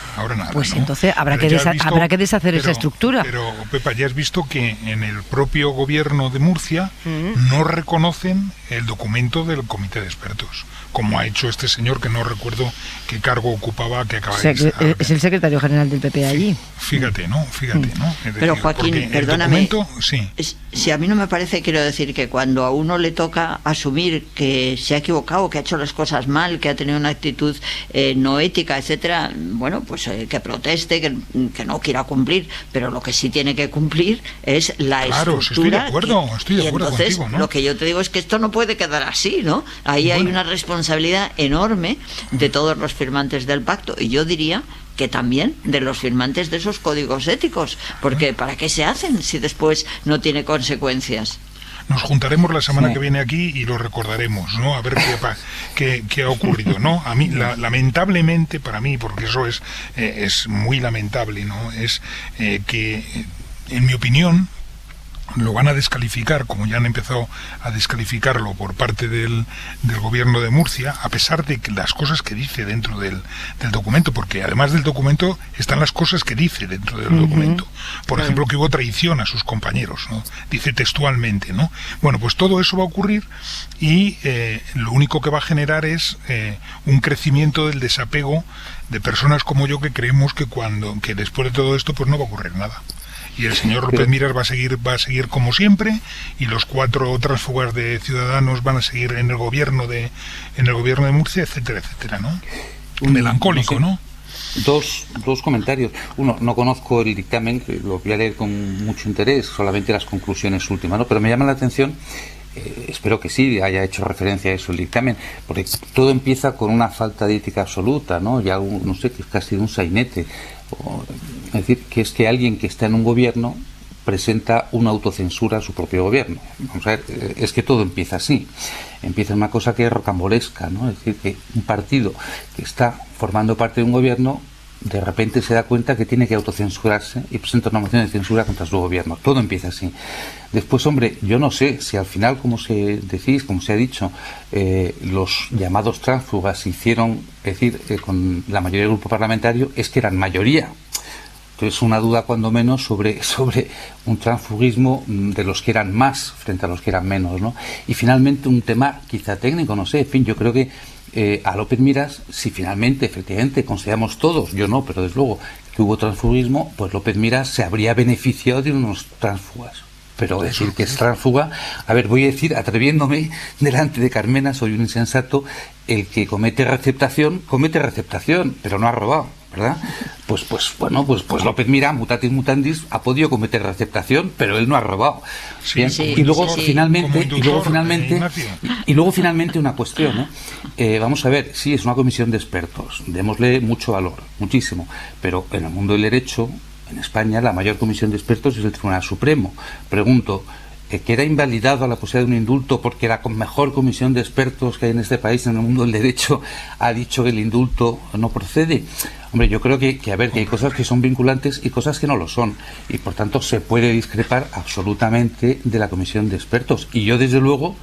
Pues ¿no? Entonces habrá que deshacer esa estructura. Pero, Pepa, ya has visto que en el propio gobierno de Murcia no reconocen el documento del comité de expertos, como ha hecho este señor, que no recuerdo qué cargo ocupaba, que acaba de estar. Es el secretario general del PP allí. Fíjate, ¿no? Es pero decir, Joaquín, perdóname, sí. Si a mí no me parece, quiero decir, que cuando a uno le toca asumir que se ha equivocado, que ha hecho las cosas mal, que ha tenido una actitud no ética, etcétera, bueno, pues que proteste, que no quiera cumplir, pero lo que sí tiene que cumplir es la estructura. Estoy de acuerdo entonces, contigo, ¿no? Lo que yo te digo es que esto no puede quedar así, ¿no? Ahí hay una responsabilidad enorme de todos los firmantes del pacto, y yo diría que también de los firmantes de esos códigos éticos, porque ¿para qué se hacen si después no tiene consecuencias? Nos juntaremos la semana que viene aquí y lo recordaremos, ¿no? A ver qué ha ocurrido, ¿no? A mí, lamentablemente para mí, porque eso es muy lamentable, ¿no? Es que, en mi opinión, lo van a descalificar, como ya han empezado a descalificarlo por parte del gobierno de Murcia, a pesar de que las cosas que dice dentro del documento, porque además del documento están las cosas que dice dentro del documento. Por ejemplo, que hubo traición a sus compañeros, ¿no? Dice textualmente, ¿no? Bueno, pues todo eso va a ocurrir y lo único que va a generar es un crecimiento del desapego de personas como yo, que creemos que después de todo esto pues no va a ocurrir nada. y el señor López Miras va a seguir como siempre, y los 4 tránsfugas de Ciudadanos van a seguir en el gobierno de Murcia, etcétera, etcétera, ¿no? Melancólico, ¿no? Dos comentarios. Uno, no conozco el dictamen, lo voy a leer con mucho interés, solamente las conclusiones últimas, ¿no? Pero me llama la atención, espero que sí haya hecho referencia a eso el dictamen, porque todo empieza con una falta de ética absoluta, ¿no? Ya no sé, que es casi de un sainete. Es decir, que es que alguien que está en un gobierno presenta una autocensura a su propio gobierno. Vamos a ver, es que todo empieza así. Empieza una cosa que es rocambolesca, ¿no? Es decir, que un partido que está formando parte de un gobierno de repente se da cuenta que tiene que autocensurarse y presenta una moción de censura contra su gobierno. Todo empieza así. Después, hombre, yo no sé si al final, como se ha dicho, los llamados tránsfugas hicieron, es decir, con la mayoría del grupo parlamentario, es que eran mayoría. Entonces, una duda cuando menos sobre un transfugismo de los que eran más frente a los que eran menos, ¿no? Y finalmente un tema quizá técnico, no sé, en fin, yo creo que a López Miras, si finalmente, efectivamente, consideramos todos, yo no, pero desde luego, que hubo transfugismo, pues López Miras se habría beneficiado de unos tránsfugas. Pero decir que es tránsfuga, a ver, voy a decir, atreviéndome delante de Carmena, soy un insensato, el que comete receptación, pero no ha robado, ¿verdad? Pues López Miras, mutatis mutandis, ha podido cometer receptación, pero él no ha robado. Bien, y luego finalmente una cuestión, vamos a ver, sí, es una comisión de expertos, démosle mucho valor, muchísimo, pero en el mundo del derecho, en España, la mayor comisión de expertos es el Tribunal Supremo. Pregunto, ¿queda invalidado la posibilidad de un indulto porque la mejor comisión de expertos que hay en este país, en el mundo del derecho, ha dicho que el indulto no procede? Hombre, yo creo que hay cosas que son vinculantes y cosas que no lo son. Y, por tanto, se puede discrepar absolutamente de la comisión de expertos. Y yo, desde luego,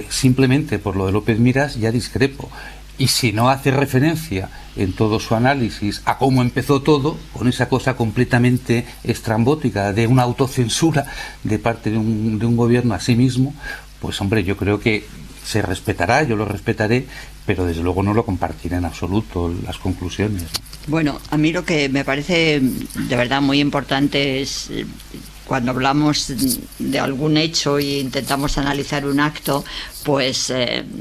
simplemente por lo de López Miras, ya discrepo. Y si no hace referencia en todo su análisis a cómo empezó todo, con esa cosa completamente estrambótica de una autocensura de parte de un gobierno a sí mismo, pues hombre, yo creo que se respetará, yo lo respetaré, pero desde luego no lo compartiré en absoluto las conclusiones. Bueno, a mí lo que me parece de verdad muy importante es cuando hablamos de algún hecho e intentamos analizar un acto, pues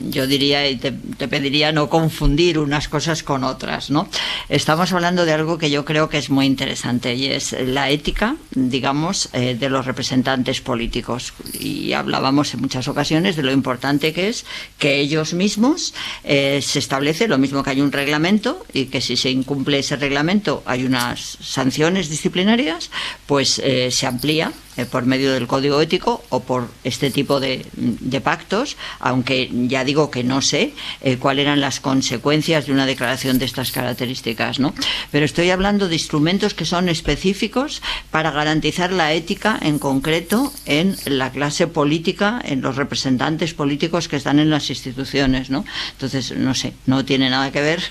yo diría y te pediría no confundir unas cosas con otras, ¿no? Estamos hablando de algo que yo creo que es muy interesante y es la ética, digamos, de los representantes políticos. Y hablábamos en muchas ocasiones de lo importante que es que ellos mismos se establece lo mismo que hay un reglamento y que si se incumple ese reglamento hay unas sanciones disciplinarias, pues se amplía por medio del código ético o por este tipo de pactos, aunque ya digo que no sé cuáles eran las consecuencias de una declaración de estas características, ¿no? Pero estoy hablando de instrumentos que son específicos para garantizar la ética en concreto en la clase política, en los representantes políticos que están en las instituciones, ¿no? Entonces, no sé, no tiene nada que ver,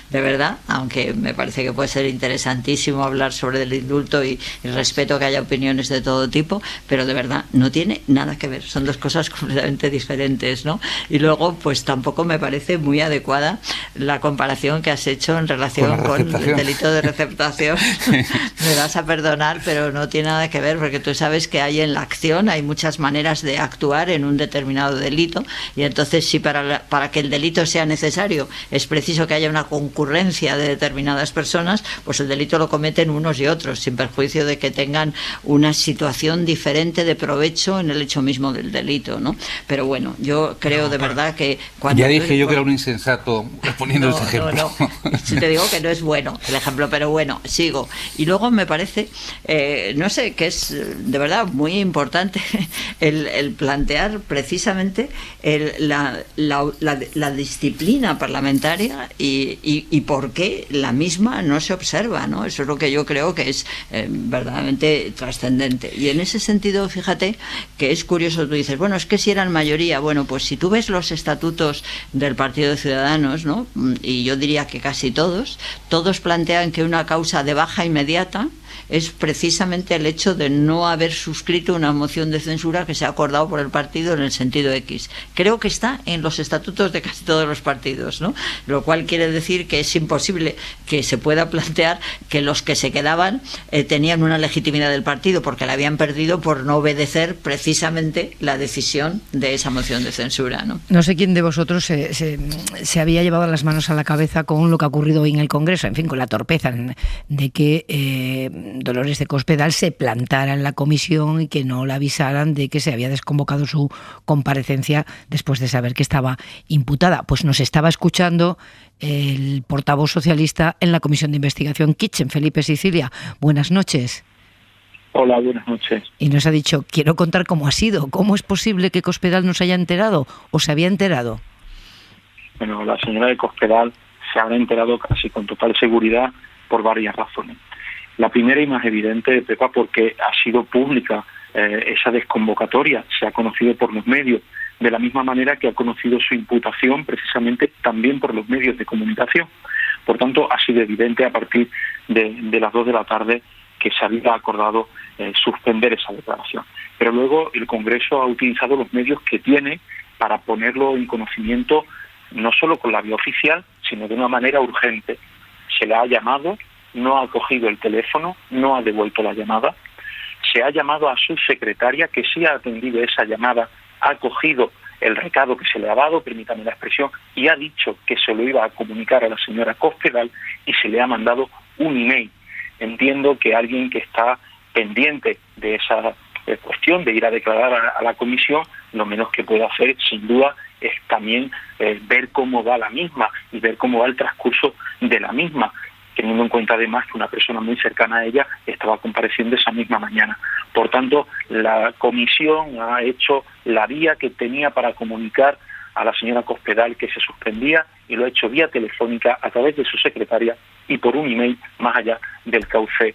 de verdad, aunque me parece que puede ser interesantísimo hablar sobre el indulto y respeto que haya opiniones de todo tipo, pero de verdad no tiene nada que ver, son dos cosas completamente diferentes, ¿no? Y luego, pues tampoco me parece muy adecuada la comparación que has hecho en relación con el delito de receptación. Me vas a perdonar, pero no tiene nada que ver, porque tú sabes que hay en la acción, hay muchas maneras de actuar en un determinado delito, y entonces si para que el delito sea necesario es preciso que haya una concurrencia de determinadas personas, pues el delito lo cometen unos y otros, sin perjuicio de que tengan una situación diferente de provecho en el hecho mismo del delito, ¿no? Pero bueno, yo creo de verdad que cuando... Ya dije yo que era un insensato poniendo ese ejemplo. Si te digo que no es bueno el ejemplo, pero bueno, sigo. Y luego me parece, no sé, que es de verdad muy importante el plantear precisamente la disciplina parlamentaria y por qué la misma no se observa, ¿no? Eso es lo que yo creo que es verdaderamente trascendente. Y en ese sentido, fíjate que es curioso, tú dices, bueno, es que si eran mayoría, bueno, pues si tú ves los estatutos del Partido de Ciudadanos, ¿no? Y yo diría que casi todos plantean que una causa de baja inmediata es precisamente el hecho de no haber suscrito una moción de censura que se ha acordado por el partido en el sentido X. Creo que está en los estatutos de casi todos los partidos, ¿no? Lo cual quiere decir que es imposible que se pueda plantear que los que se quedaban tenían una legitimidad del partido porque la habían perdido por no obedecer precisamente la decisión de esa moción de censura, ¿no? No sé quién de vosotros se había llevado las manos a la cabeza con lo que ha ocurrido hoy en el Congreso, en fin, con la torpeza de que Dolores de Cospedal se plantara en la comisión y que no la avisaran de que se había desconvocado su comparecencia después de saber que estaba imputada. Pues nos estaba escuchando el portavoz socialista en la Comisión de Investigación Kitchen, Felipe Sicilia. Buenas noches. Hola, buenas noches. Y nos ha dicho, quiero contar cómo ha sido. ¿Cómo es posible que Cospedal no se haya enterado o se había enterado? Bueno, la señora de Cospedal se habrá enterado casi con total seguridad por varias razones. La primera y más evidente, Pepa, porque ha sido pública esa desconvocatoria, se ha conocido por los medios, de la misma manera que ha conocido su imputación precisamente también por los medios de comunicación. Por tanto, ha sido evidente a partir de las 2 de la tarde que se había acordado suspender esa declaración. Pero luego el Congreso ha utilizado los medios que tiene para ponerlo en conocimiento no solo con la vía oficial, sino de una manera urgente. Se le ha llamado, no ha cogido el teléfono, no ha devuelto la llamada. Se ha llamado a su secretaria, que sí ha atendido esa llamada, ha cogido el recado que se le ha dado, permítame la expresión, y ha dicho que se lo iba a comunicar a la señora Cospedal y se le ha mandado un email. Entiendo que alguien que está pendiente de esa cuestión de ir a declarar a la comisión, lo menos que puede hacer, sin duda, es también ver cómo va la misma y ver cómo va el transcurso de la misma, teniendo en cuenta además que una persona muy cercana a ella estaba compareciendo esa misma mañana. Por tanto, la comisión ha hecho la vía que tenía para comunicar a la señora Cospedal que se suspendía y lo ha hecho vía telefónica a través de su secretaria y por un email, más allá del cauce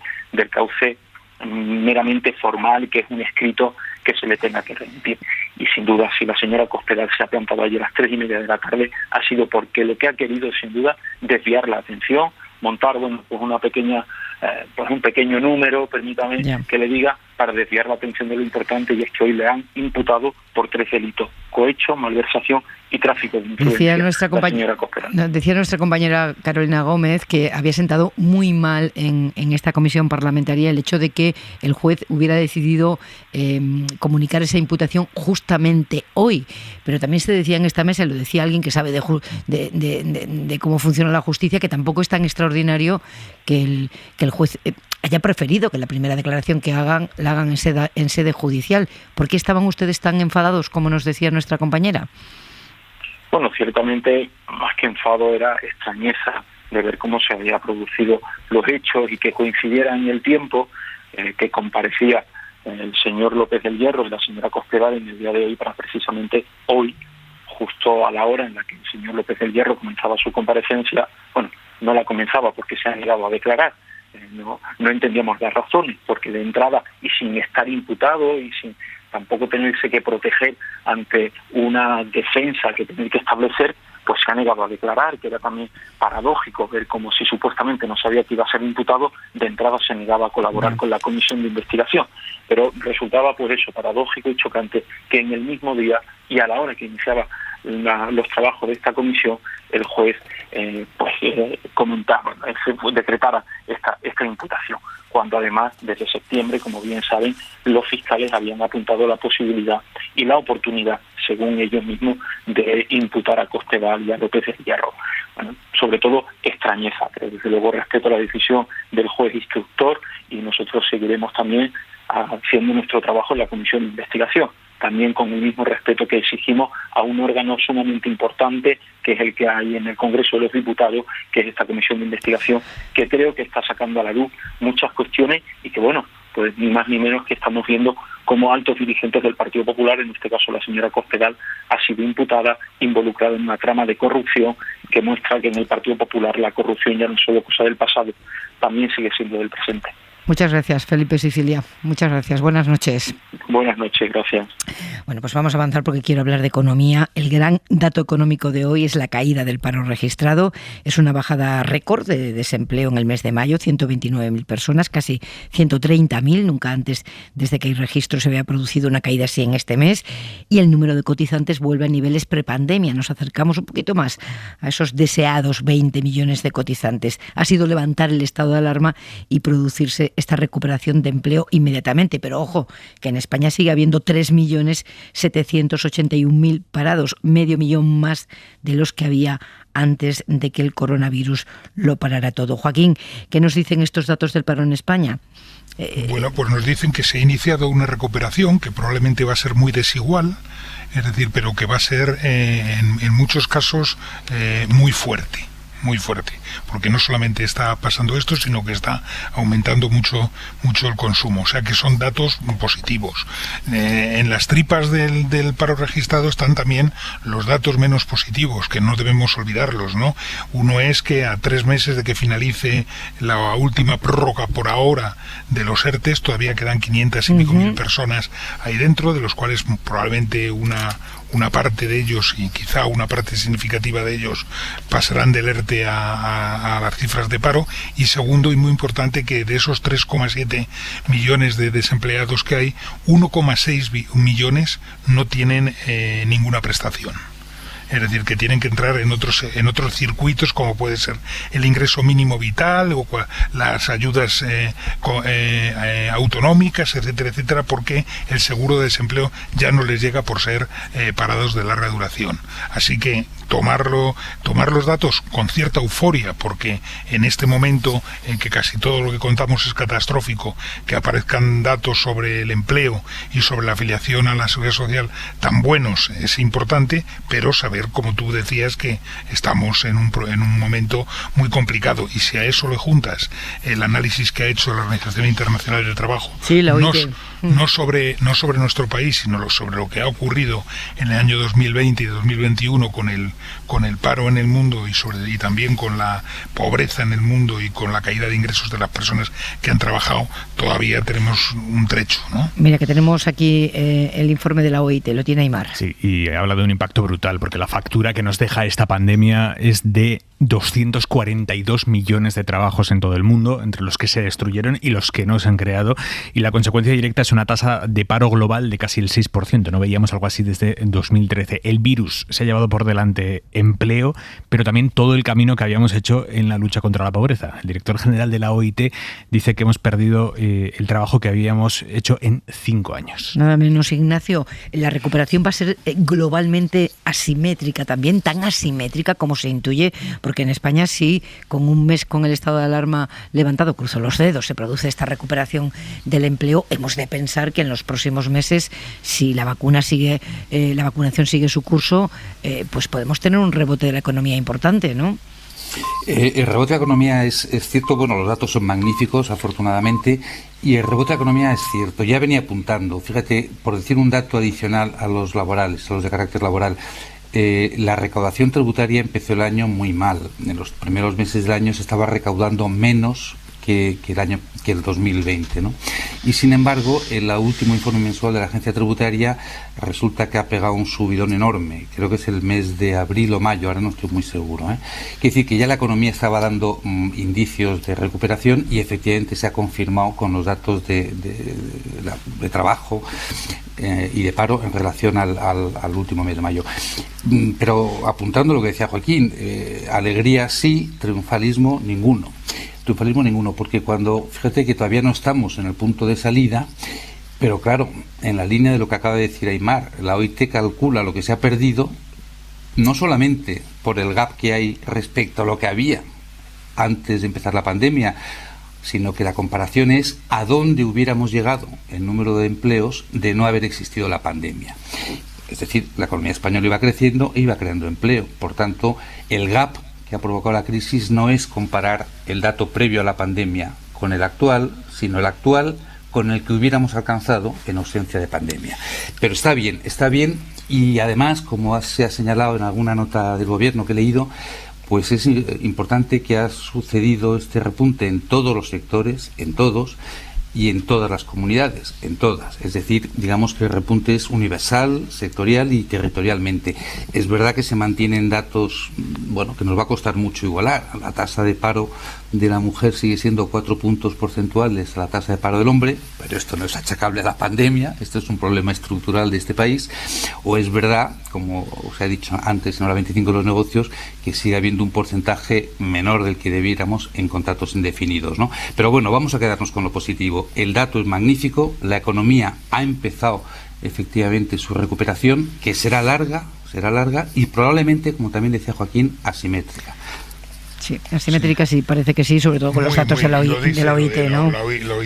meramente formal, que es un escrito que se le tenga que remitir. Y sin duda, si la señora Cospedal se ha plantado ayer a las 3:30 de la tarde, ha sido porque lo que ha querido, sin duda, desviar la atención, montar pues una pequeña, pues un pequeño número, permítame que le diga, para desviar la atención de lo importante, y es que hoy le han imputado por 3 delitos: cohecho, malversación y tráfico de influencia. Decía nuestra compañera Carolina Gómez que había sentado muy mal en esta comisión parlamentaria el hecho de que el juez hubiera decidido comunicar esa imputación justamente hoy. Pero también se decía en esta mesa, lo decía alguien que sabe de cómo funciona la justicia, que tampoco es tan extraordinario que el juez haya preferido que la primera declaración que hagan la hagan en sede judicial. ¿Por qué estaban ustedes tan enfadados, como nos decía nuestra compañera? Bueno, ciertamente, más que enfado, era extrañeza de ver cómo se había producido los hechos y que coincidieran en el tiempo que comparecía el señor López del Hierro y la señora Cospedal en el día de hoy, para precisamente hoy, justo a la hora en la que el señor López del Hierro comenzaba su comparecencia. Bueno, no la comenzaba porque se ha negado a declarar. No entendíamos las razones, porque de entrada y sin estar imputado y sin tampoco tenerse que proteger ante una defensa que tener que establecer, pues se ha negado a declarar, que era también paradójico ver como si supuestamente no sabía que iba a ser imputado, de entrada se negaba a colaborar con la comisión de investigación. Pero resultaba pues eso, paradójico y chocante, que en el mismo día y a la hora que iniciaba los trabajos de esta comisión, el juez decretara esta imputación, cuando además desde septiembre, como bien saben, los fiscales habían apuntado la posibilidad y la oportunidad, según ellos mismos, de imputar a Cospedal y a López del Hierro. Bueno, sobre todo extrañeza, pero desde luego respeto a la decisión del juez instructor y nosotros seguiremos también haciendo nuestro trabajo en la comisión de investigación, también con el mismo respeto que exigimos a un órgano sumamente importante, que es el que hay en el Congreso de los Diputados, que es esta comisión de investigación, que creo que está sacando a la luz muchas cuestiones y que, bueno, pues ni más ni menos que estamos viendo cómo altos dirigentes del Partido Popular, en este caso la señora Cospedal, ha sido imputada, involucrada en una trama de corrupción que muestra que en el Partido Popular la corrupción ya no es solo cosa del pasado, también sigue siendo del presente. Muchas gracias, Felipe Sicilia. Muchas gracias. Buenas noches. Buenas noches, gracias. Bueno, pues vamos a avanzar porque quiero hablar de economía. El gran dato económico de hoy es la caída del paro registrado. Es una bajada récord de desempleo en el mes de mayo, 129.000 personas, casi 130.000. Nunca antes, desde que hay registro, se había producido una caída así en este mes. Y el número de cotizantes vuelve a niveles prepandemia. Nos acercamos un poquito más a esos deseados 20 millones de cotizantes. Ha sido levantar el estado de alarma y producirse esta recuperación de empleo inmediatamente. Pero ojo, que en España sigue habiendo 3.781.000 parados, medio millón más de los que había antes de que el coronavirus lo parara todo. Joaquín, ¿qué nos dicen estos datos del paro en España? Bueno, pues nos dicen que se ha iniciado una recuperación que probablemente va a ser muy desigual, es decir, pero que va a ser en muchos casos muy fuerte, porque no solamente está pasando esto, sino que está aumentando mucho el consumo, o sea que son datos positivos. En las tripas del paro registrado están también los datos menos positivos, que no debemos olvidarlos, ¿no? Uno es que a 3 meses de que finalice la última prórroga por ahora de los ERTES, todavía quedan 500 y pico mil personas ahí dentro, de los cuales probablemente una parte de ellos, y quizá una parte significativa de ellos, pasarán del ERTE a las cifras de paro. Y segundo, y muy importante, que de esos 3,7 millones de desempleados que hay, 1,6 millones no tienen ninguna prestación. Es decir, que tienen que entrar en otros circuitos, como puede ser el ingreso mínimo vital o las ayudas autonómicas, etcétera, etcétera, porque el seguro de desempleo ya no les llega por ser parados de larga duración. Así que tomar los datos con cierta euforia, porque en este momento en que casi todo lo que contamos es catastrófico, que aparezcan datos sobre el empleo y sobre la afiliación a la seguridad social tan buenos es importante, pero saber, como tú decías, que estamos en un momento muy complicado. Y si a eso le juntas el análisis que ha hecho la Organización Internacional del Trabajo, sí, la OIT, no sobre nuestro país, sino sobre lo que ha ocurrido en el año 2020 y 2021 con el paro en el mundo y también con la pobreza en el mundo y con la caída de ingresos de las personas que han trabajado, todavía tenemos un trecho, ¿no? Mira, que tenemos aquí el informe de la OIT, lo tiene Aimar. Sí, y habla de un impacto brutal, porque la factura que nos deja esta pandemia es de 242 millones de trabajos en todo el mundo, entre los que se destruyeron y los que no se han creado, y la consecuencia directa es una tasa de paro global de casi el 6%. No veíamos algo así desde 2013. El virus se ha llevado por delante empleo, pero también todo el camino que habíamos hecho en la lucha contra la pobreza. El director general de la OIT dice que hemos perdido el trabajo que habíamos hecho en 5 años. Nada menos, Ignacio. La recuperación va a ser globalmente asimétrica, también tan asimétrica como se intuye, porque en España sí, con un mes con el estado de alarma levantado, cruzo los dedos, se produce esta recuperación del empleo. Hemos de pensar que en los próximos meses, si la vacunación sigue su curso, pues podemos tener un rebote de la economía importante, ¿no? El rebote de la economía es cierto. Bueno, los datos son magníficos, afortunadamente, y el rebote de la economía es cierto. Ya venía apuntando, fíjate, por decir un dato adicional a los laborales, a los de carácter laboral, la recaudación tributaria empezó el año muy mal. En los primeros meses del año se estaba recaudando menos que el 2020, ¿no? Y sin embargo, el último informe mensual de la agencia tributaria resulta que ha pegado un subidón enorme. Creo que es el mes de abril o mayo, ahora no estoy muy seguro, ¿eh? Quiere decir que ya la economía estaba dando indicios de recuperación, y efectivamente se ha confirmado con los datos de trabajo y de paro en relación al último mes de mayo. Pero apuntando lo que decía Joaquín, alegría sí, triunfalismo ninguno, porque fíjate que todavía no estamos en el punto de salida, pero claro, en la línea de lo que acaba de decir Aimar, la OIT calcula lo que se ha perdido, no solamente por el gap que hay respecto a lo que había antes de empezar la pandemia, sino que la comparación es a dónde hubiéramos llegado en número de empleos de no haber existido la pandemia. Es decir, la economía española iba creciendo e iba creando empleo. Por tanto, el gap que ha provocado la crisis no es comparar el dato previo a la pandemia con el actual, sino el actual con el que hubiéramos alcanzado en ausencia de pandemia. Pero está bien, y además, como se ha señalado en alguna nota del gobierno que he leído, pues es importante que ha sucedido este repunte en todos los sectores, en todos, y en todas las comunidades, en todas. Es decir, digamos que el repunte es universal, sectorial y territorialmente. Es verdad que se mantienen datos, bueno, que nos va a costar mucho igualar. La tasa de paro de la mujer sigue siendo 4 puntos porcentuales a la tasa de paro del hombre, pero esto no es achacable a la pandemia, esto es un problema estructural de este país. O es verdad, como os he dicho antes en hora 25 de los negocios, que sigue habiendo un porcentaje menor del que debiéramos en contratos indefinidos, ¿no? Pero bueno, vamos a quedarnos con lo positivo. El dato es magnífico, la economía ha empezado efectivamente su recuperación, que será larga y probablemente, como también decía Joaquín, asimétrica. Sí, asimétrica sí, parece que sí, sobre todo con los datos de la OIT, ¿no? La OIT lo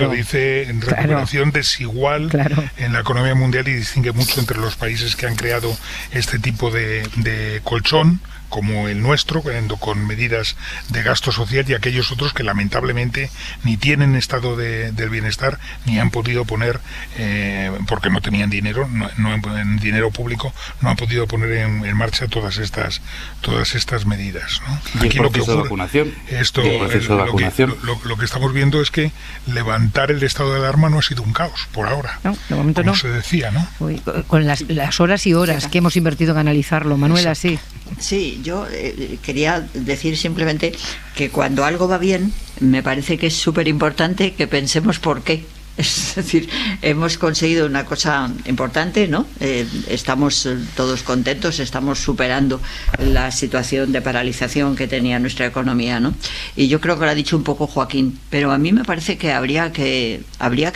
dice en recuperación desigual en la economía mundial y distingue mucho entre los países que han creado este tipo de colchón, como el nuestro, con medidas de gasto social, y aquellos otros que lamentablemente ni tienen estado del bienestar ni han podido poner, porque no tenían dinero, en dinero público, no han podido poner en marcha todas estas medidas, ¿no? Aquí lo que ocurre, vacunación. Lo que estamos viendo es que levantar el estado de alarma no ha sido un caos por ahora. No, de momento como no. se decía, ¿no? Uy, con las horas y horas que hemos invertido en analizarlo, Manuela, sí. Sí, yo quería decir simplemente que cuando algo va bien, me parece que es súper importante que pensemos por qué. Es decir, hemos conseguido una cosa importante, ¿no? Estamos todos contentos, estamos superando la situación de paralización que tenía nuestra economía, ¿no? Y yo creo que lo ha dicho un poco Joaquín, pero a mí me parece que habría que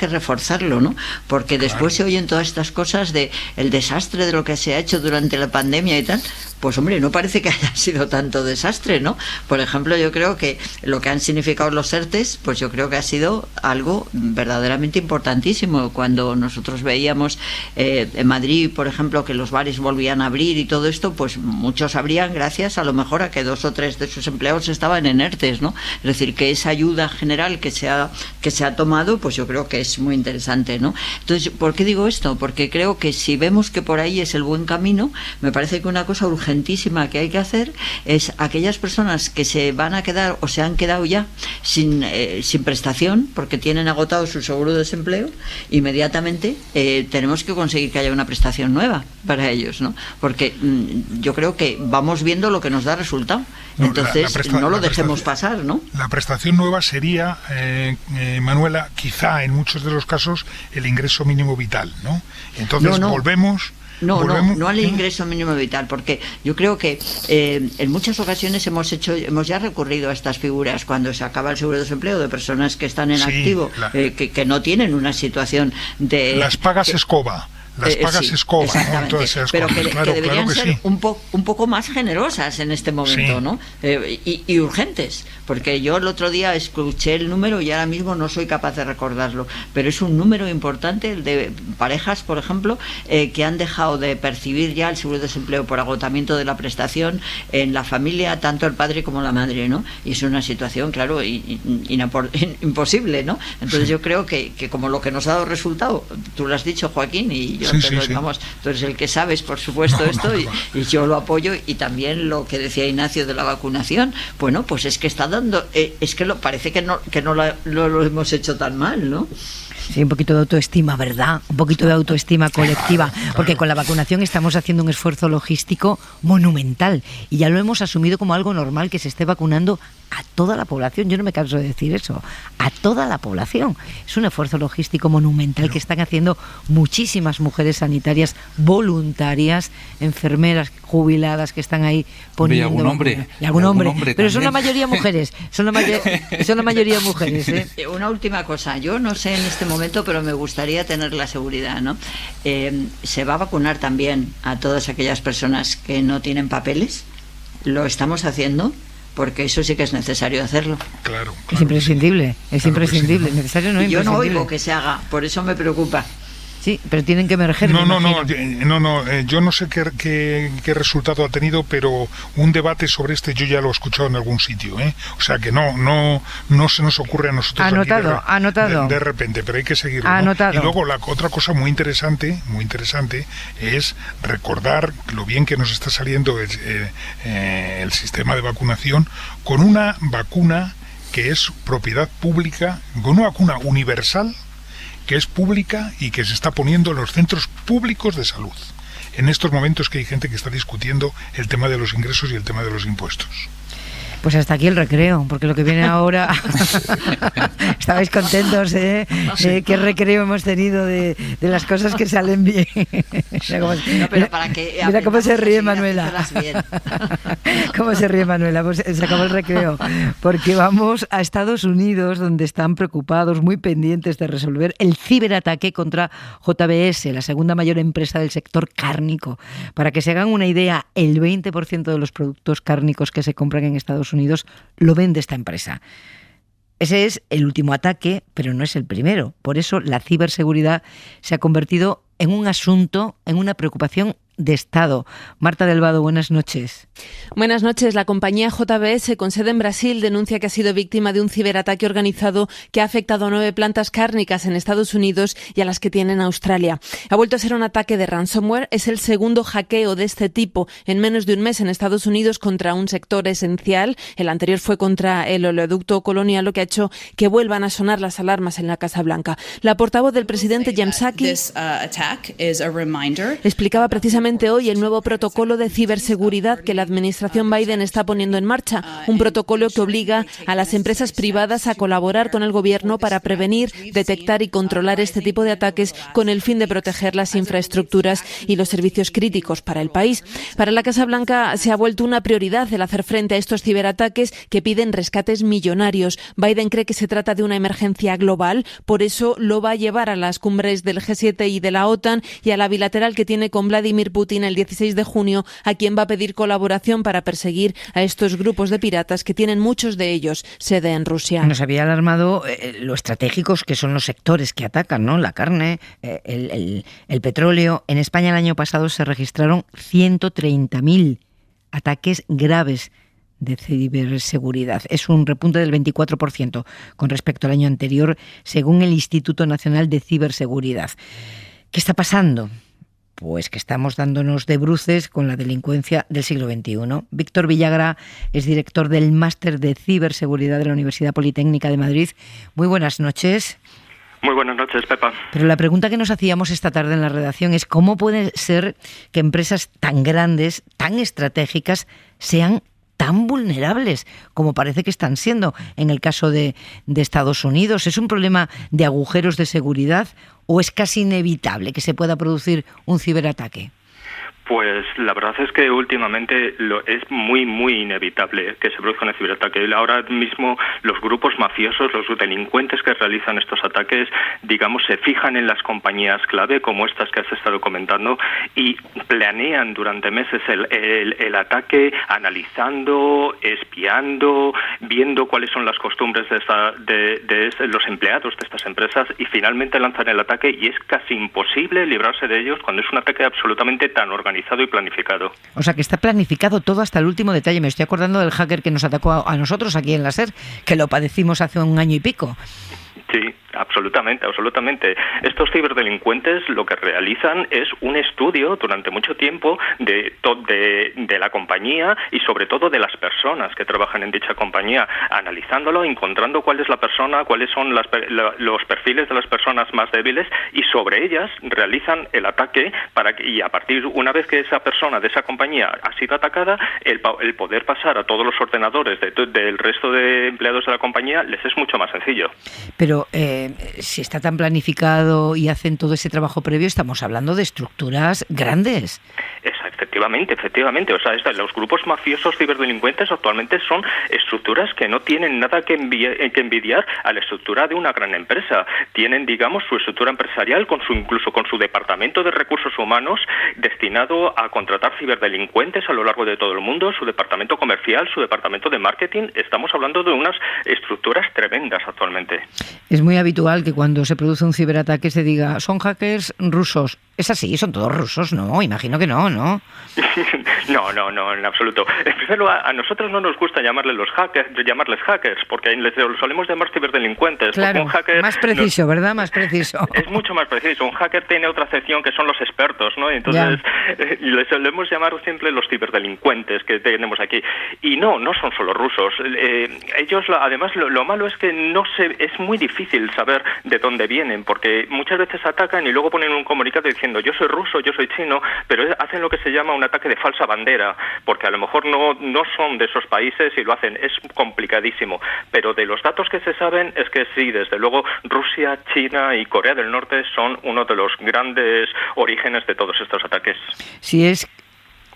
reforzarlo, ¿no? Porque después se oyen todas estas cosas de el desastre de lo que se ha hecho durante la pandemia y tal. Pues hombre, no parece que haya sido tanto desastre, ¿no? Por ejemplo, yo creo que lo que han significado los ERTEs, pues yo creo que ha sido algo verdaderamente importantísimo. Cuando nosotros veíamos en Madrid, por ejemplo, que los bares volvían a abrir y todo esto, pues muchos abrían gracias a lo mejor a que 2 o 3 de sus empleados estaban en ERTEs, ¿no? Es decir, que esa ayuda general que se ha tomado, pues yo creo que es muy interesante, ¿no? Entonces, ¿por qué digo esto? Porque creo que si vemos que por ahí es el buen camino, me parece que una cosa urgentísima que hay que hacer es aquellas personas que se van a quedar o se han quedado ya sin prestación porque tienen agotado su seguro de desempleo, inmediatamente tenemos que conseguir que haya una prestación nueva para ellos, ¿no? Porque yo creo que vamos viendo lo que nos da resultado. Entonces no lo dejemos pasar, ¿no? La prestación nueva sería, Manuela, quizá en muchos de los casos el ingreso mínimo vital, ¿no? Entonces volvemos... No al ingreso mínimo vital, porque yo creo que en muchas ocasiones hemos ya recurrido a estas figuras cuando se acaba el seguro de desempleo de personas que están en activo, que no tienen una situación de... Las pagas escoba. Las pagas escoba, ¿no? Todas esas pero cosas. que deberían ser sí. un poco más generosas en este momento, ¿no? Y urgentes, porque yo el otro día escuché el número y ahora mismo no soy capaz de recordarlo, pero es un número importante el de parejas, por ejemplo, que han dejado de percibir ya el seguro de desempleo por agotamiento de la prestación en la familia, tanto el padre como la madre, ¿no? Y es una situación, claro, imposible, ¿no? Entonces yo creo que como lo que nos ha dado resultado, tú lo has dicho, Joaquín, y yo vamos, tú eres el que sabes, por supuesto, y yo lo apoyo, y también lo que decía Ignacio de la vacunación, bueno, pues es que está dando, es que parece que no lo hemos hecho tan mal, ¿no? Sí, un poquito de autoestima, ¿verdad? Un poquito de autoestima colectiva, porque con la vacunación estamos haciendo un esfuerzo logístico monumental y ya lo hemos asumido como algo normal que se esté vacunando a toda la población. Yo no me canso de decir eso, a toda la población. Es un esfuerzo logístico monumental que están haciendo muchísimas mujeres sanitarias voluntarias, enfermeras jubiladas que están ahí poniendo... Y algún hombre. Pero son la mayoría mujeres, son la mayoría mujeres, ¿eh? Una última cosa, yo no sé en este momento, pero me gustaría tener la seguridad, ¿no? Se va a vacunar también a todas aquellas personas que no tienen papeles. ¿Lo estamos haciendo? Porque eso sí que es necesario hacerlo. Es imprescindible, necesario no imprescindible. Yo no oigo que se haga, por eso me preocupa. Sí, pero tienen que emerger. No, yo no sé qué resultado ha tenido, pero un debate sobre este yo ya lo he escuchado en algún sitio, ¿eh? O sea que no se nos ocurre a nosotros anotado. De repente, pero hay que seguirlo, ¿no? Anotado. Y luego la otra cosa muy interesante es recordar lo bien que nos está saliendo el sistema de vacunación con una vacuna que es propiedad pública, con una vacuna universal que es pública y que se está poniendo en los centros públicos de salud. En estos momentos que hay gente que está discutiendo el tema de los ingresos y el tema de los impuestos. Pues hasta aquí el recreo, porque lo que viene ahora... Estabais contentos, ¿eh? Sí. Qué recreo hemos tenido de las cosas que salen bien. Mira cómo se ríe Manuela. Cómo se ríe Manuela. Pues se acabó el recreo. Porque vamos a Estados Unidos, donde están preocupados, muy pendientes de resolver el ciberataque contra JBS, la segunda mayor empresa del sector cárnico. Para que se hagan una idea, el 20% de los productos cárnicos que se compran en Estados Unidos lo vende esta empresa. Ese es el último ataque, pero no es el primero. Por eso la ciberseguridad se ha convertido en un asunto, en una preocupación de Estado. Marta del Vado, buenas noches. Buenas noches. La compañía JBS, con sede en Brasil, denuncia que ha sido víctima de un ciberataque organizado que ha afectado a 9 plantas cárnicas en Estados Unidos y a las que tiene en Australia. Ha vuelto a ser un ataque de ransomware. Es el segundo hackeo de este tipo en menos de un mes en Estados Unidos contra un sector esencial. El anterior fue contra el oleoducto Colonial, lo que ha hecho que vuelvan a sonar las alarmas en la Casa Blanca. La portavoz del presidente, Jen Psaki, explicaba precisamente hoy el nuevo protocolo de ciberseguridad que la administración Biden está poniendo en marcha, un protocolo que obliga a las empresas privadas a colaborar con el gobierno para prevenir, detectar y controlar este tipo de ataques con el fin de proteger las infraestructuras y los servicios críticos para el país. Para la Casa Blanca se ha vuelto una prioridad el hacer frente a estos ciberataques que piden rescates millonarios. Biden cree que se trata de una emergencia global, por eso lo va a llevar a las cumbres del G7 y de la OTAN y a la bilateral que tiene con Vladimir Putin el 16 de junio, a quien va a pedir colaboración para perseguir a estos grupos de piratas que tienen muchos de ellos sede en Rusia. Nos había alarmado lo estratégicos que son los sectores que atacan, ¿no? La carne, el petróleo. En España el año pasado se registraron 130.000 ataques graves de ciberseguridad. Es un repunte del 24% con respecto al año anterior, según el Instituto Nacional de Ciberseguridad. ¿Qué está pasando? Pues que estamos dándonos de bruces con la delincuencia del siglo XXI. Víctor Villagra es director del Máster de Ciberseguridad de la Universidad Politécnica de Madrid. Muy buenas noches. Muy buenas noches, Pepa. Pero la pregunta que nos hacíamos esta tarde en la redacción es ¿cómo puede ser que empresas tan grandes, tan estratégicas, sean tan vulnerables como parece que están siendo en el caso de Estados Unidos? ¿Es un problema de agujeros de seguridad o es casi inevitable que se pueda producir un ciberataque? Pues la verdad es que últimamente es muy inevitable que se produzca un ciberataque. Ahora mismo los grupos mafiosos, los delincuentes que realizan estos ataques, digamos, se fijan en las compañías clave como estas que has estado comentando y planean durante meses el ataque, analizando, espiando, viendo cuáles son las costumbres de los empleados de estas empresas y finalmente lanzan el ataque y es casi imposible librarse de ellos cuando es un ataque absolutamente tan organizado y planificado. O sea, que está planificado todo hasta el último detalle. Me estoy acordando del hacker que nos atacó a nosotros aquí en la SER, que lo padecimos hace un año y pico. Sí, absolutamente. Estos ciberdelincuentes lo que realizan es un estudio durante mucho tiempo de la compañía y sobre todo de las personas que trabajan en dicha compañía, analizándolo, encontrando cuál es la persona, cuáles son los perfiles de las personas más débiles y sobre ellas realizan el ataque y a partir, una vez que esa persona de esa compañía ha sido atacada, el poder pasar a todos los ordenadores del resto de empleados de la compañía les es mucho más sencillo. Pero si está tan planificado y hacen todo ese trabajo previo, estamos hablando de estructuras grandes. Efectivamente. O sea, los grupos mafiosos ciberdelincuentes actualmente son estructuras que no tienen nada que envidiar a la estructura de una gran empresa. Tienen, digamos, su estructura empresarial incluso con su departamento de recursos humanos destinado a contratar ciberdelincuentes a lo largo de todo el mundo, su departamento comercial, su departamento de marketing. Estamos hablando de unas estructuras tremendas actualmente. Es muy habitual habitual que cuando se produce un ciberataque se diga, son hackers rusos. ¿Es así? ¿Son todos rusos? No, imagino que no, ¿no? No, en absoluto. En primer lugar, a nosotros no nos gusta llamarles hackers, porque les solemos llamar ciberdelincuentes. Claro, un hacker más preciso, ¿verdad? Más preciso. Es mucho más preciso. Un hacker tiene otra acepción que son los expertos, ¿no? Entonces, les solemos llamar siempre los ciberdelincuentes que tenemos aquí. Y no son solo rusos. Ellos, además, lo malo es que es muy difícil saber de dónde vienen, porque muchas veces atacan y luego ponen un comunicado diciendo yo soy ruso, yo soy chino, pero hacen lo que se llama un ataque de falsa bandera, porque a lo mejor no son de esos países y lo hacen. Es complicadísimo. Pero de los datos que se saben es que sí, desde luego, Rusia, China y Corea del Norte son uno de los grandes orígenes de todos estos ataques. Si es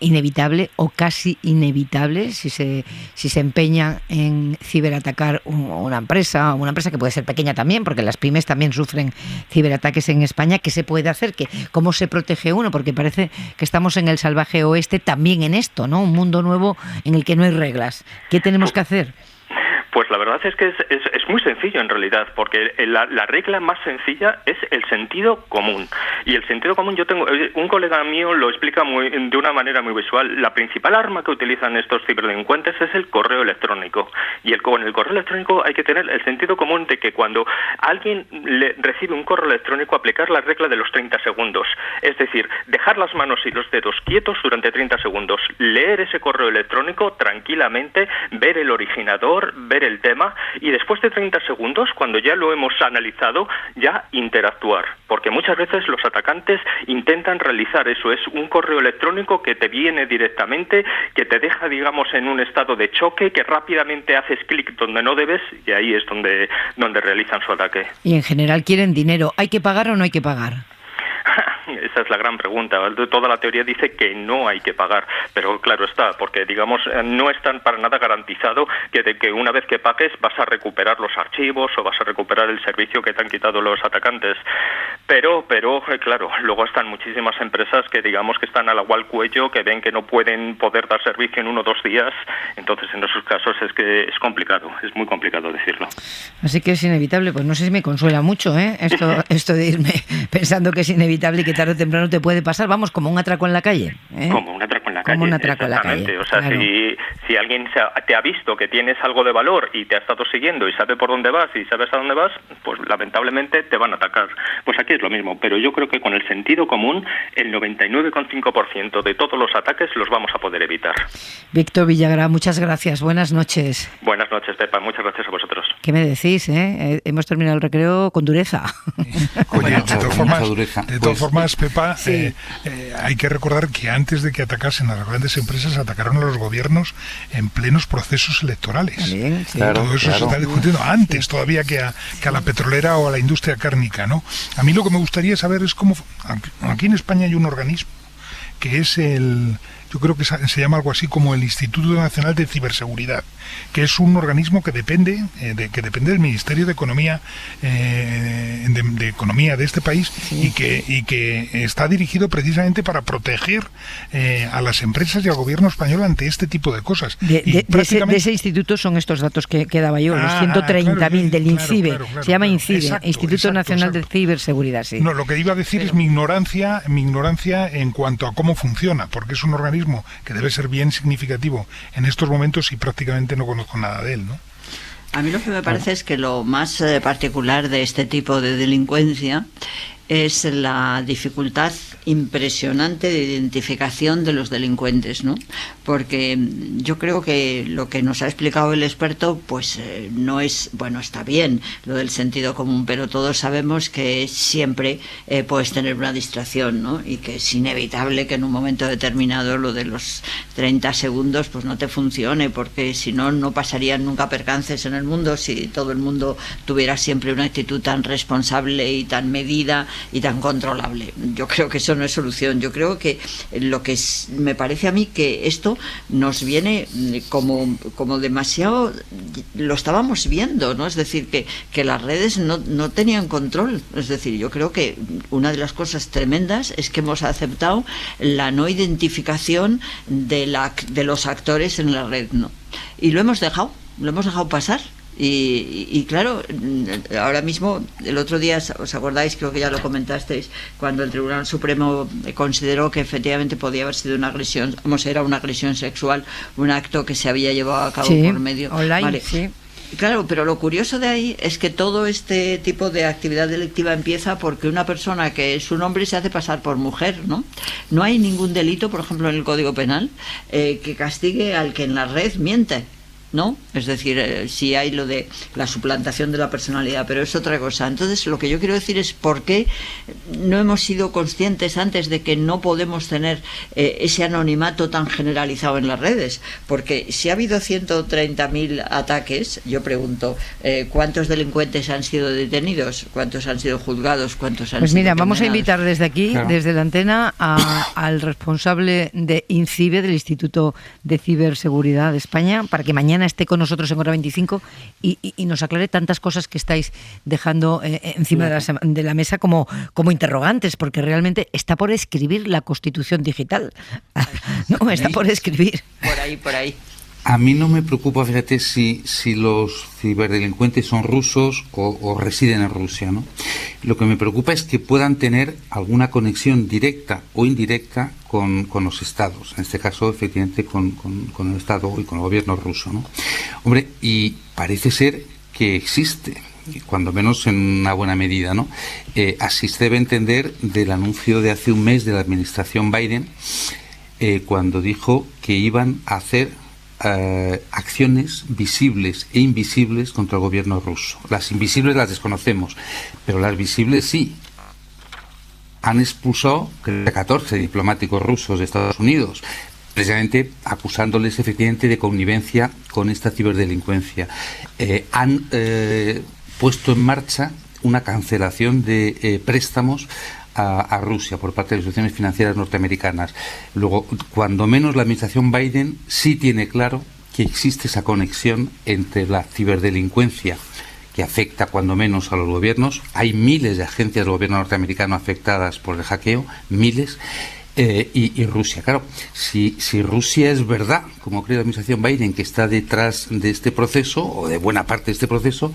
inevitable o casi inevitable si se empeña en ciberatacar una empresa que puede ser pequeña también, porque las pymes también sufren ciberataques en España. ¿Qué se puede hacer? ¿Cómo se protege uno? Porque parece que estamos en el salvaje oeste también en esto, ¿no? Un mundo nuevo en el que no hay reglas. ¿Qué tenemos que hacer? Pues la verdad es que es muy sencillo en realidad, porque la regla más sencilla es el sentido común. Y el sentido común, un colega mío lo explica de una manera muy visual. La principal arma que utilizan estos ciberdelincuentes es el correo electrónico. Y con el correo electrónico hay que tener el sentido común de que cuando alguien recibe un correo electrónico, aplicar la regla de los 30 segundos. Es decir, dejar las manos y los dedos quietos durante 30 segundos, leer ese correo electrónico tranquilamente, ver el originador, ver el tema, y después de 30 segundos, cuando ya lo hemos analizado, ya interactuar, porque muchas veces los atacantes intentan realizar eso. Es un correo electrónico que te viene directamente, que te deja, digamos, en un estado de choque, que rápidamente haces clic donde no debes, y ahí es donde realizan su ataque. Y en general quieren dinero. ¿Hay que pagar o no hay que pagar? Esa es la gran pregunta. Toda la teoría dice que no hay que pagar, pero claro está, porque digamos no es tan para nada garantizado que una vez que pagues vas a recuperar los archivos o vas a recuperar el servicio que te han quitado los atacantes. Pero claro, luego están muchísimas empresas que digamos que están al agua al cuello, que ven que no pueden poder dar servicio en 1 o 2 días. Entonces en esos casos es que es complicado, es muy complicado decirlo. Así que es inevitable. Pues no sé si me consuela mucho, esto de irme pensando que es inevitable y que tarde o temprano te puede pasar, vamos, como un atraco en la calle. Como un atraco en la calle. Como un atraco en la calle. O sea, claro. Si alguien te ha visto que tienes algo de valor y te ha estado siguiendo y sabe por dónde vas y sabes a dónde vas, pues lamentablemente te van a atacar. Pues aquí es lo mismo, pero yo creo que con el sentido común, el 99,5% de todos los ataques los vamos a poder evitar. Víctor Villagrán, muchas gracias. Buenas noches. Buenas noches, Pepa. Muchas gracias a vosotros. ¿Qué me decís? Hemos terminado el recreo con dureza. Oye, de todas formas, Pepa, sí. Hay que recordar que antes de que atacasen a las grandes empresas, atacaron a los gobiernos en plenos procesos electorales. También, sí. Todo eso se está discutiendo antes todavía que a la petrolera o a la industria cárnica, ¿no? A mí lo que me gustaría saber es cómo... Aquí en España hay un organismo que es yo creo que se llama algo así como el Instituto Nacional de Ciberseguridad, que es un organismo que depende del Ministerio de Economía de Economía de este país, sí. y que está dirigido precisamente para proteger a las empresas y al gobierno español ante este tipo de cosas. De ese instituto son estos datos que daba yo, los 130.000 del INCIBE, claro, se llama INCIBE, Instituto Nacional de Ciberseguridad. Sí. No, lo que iba a decir es mi ignorancia en cuanto a cómo funciona, porque es un organismo que debe ser bien significativo en estos momentos y prácticamente no conozco nada de él, ¿no? A mí lo que me parece es que lo más particular de este tipo de delincuencia es la dificultad impresionante de identificación de los delincuentes, ¿no? Porque yo creo que lo que nos ha explicado el experto, pues no es, bueno, está bien lo del sentido común, pero todos sabemos que siempre puedes tener una distracción, ¿no? Y que es inevitable que en un momento determinado lo de los 30 segundos pues no te funcione, porque si no, no pasarían nunca percances en el mundo si todo el mundo tuviera siempre una actitud tan responsable y tan medida y tan controlable. Yo creo que eso no es solución. Yo creo que lo que me parece a mí que esto nos viene como demasiado, lo estábamos viendo, ¿no? Es decir, que las redes no tenían control. Es decir, yo creo que una de las cosas tremendas es que hemos aceptado la no identificación de los actores en la red, ¿no? Y lo hemos dejado pasar. Y claro, ahora mismo, el otro día, ¿os acordáis? Creo que ya lo comentasteis, cuando el Tribunal Supremo consideró que efectivamente podía haber sido una agresión, era una agresión sexual, un acto que se había llevado a cabo por medio online, vale. Sí. Claro, pero lo curioso de ahí es que todo este tipo de actividad delictiva empieza porque una persona que es un hombre se hace pasar por mujer, ¿no? No hay ningún delito, por ejemplo, en el Código Penal, que castigue al que en la red miente, ¿no? Es decir, sí hay lo de la suplantación de la personalidad, pero es otra cosa. Entonces, lo que yo quiero decir es por qué no hemos sido conscientes antes de que no podemos tener ese anonimato tan generalizado en las redes. Porque si ha habido 130.000 ataques, yo pregunto, ¿cuántos delincuentes han sido detenidos? ¿Cuántos han sido juzgados? ¿Cuántos han sido Pues mira, condenados? vamos a invitar desde aquí, Claro. desde la antena, al responsable de INCIBE, del Instituto de Ciberseguridad de España, para que mañana esté con nosotros en Hora 25 y nos aclare tantas cosas que estáis dejando encima de la mesa como interrogantes, porque realmente está por escribir la Constitución digital. No, está por escribir. Por ahí. A mí no me preocupa, fíjate, si los ciberdelincuentes son rusos o residen en Rusia, ¿no? Lo que me preocupa es que puedan tener alguna conexión directa o indirecta con los estados, en este caso, efectivamente, con el Estado y con el gobierno ruso, ¿no? Hombre, y parece ser que existe, cuando menos en una buena medida, ¿no? Así se debe entender del anuncio de hace un mes de la administración Biden, cuando dijo que iban a hacer acciones visibles e invisibles contra el gobierno ruso. Las invisibles las desconocemos, pero las visibles sí. Han expulsado 14 diplomáticos rusos de Estados Unidos, precisamente acusándoles efectivamente de connivencia con esta ciberdelincuencia. Han puesto en marcha una cancelación de préstamos a Rusia por parte de las instituciones financieras norteamericanas. Luego, cuando menos la administración Biden sí tiene claro que existe esa conexión entre la ciberdelincuencia que afecta cuando menos a los gobiernos. Hay miles de agencias del gobierno norteamericano afectadas por el hackeo, miles, y Rusia. Claro, si Rusia es verdad, como cree la administración Biden, que está detrás de este proceso, o de buena parte de este proceso,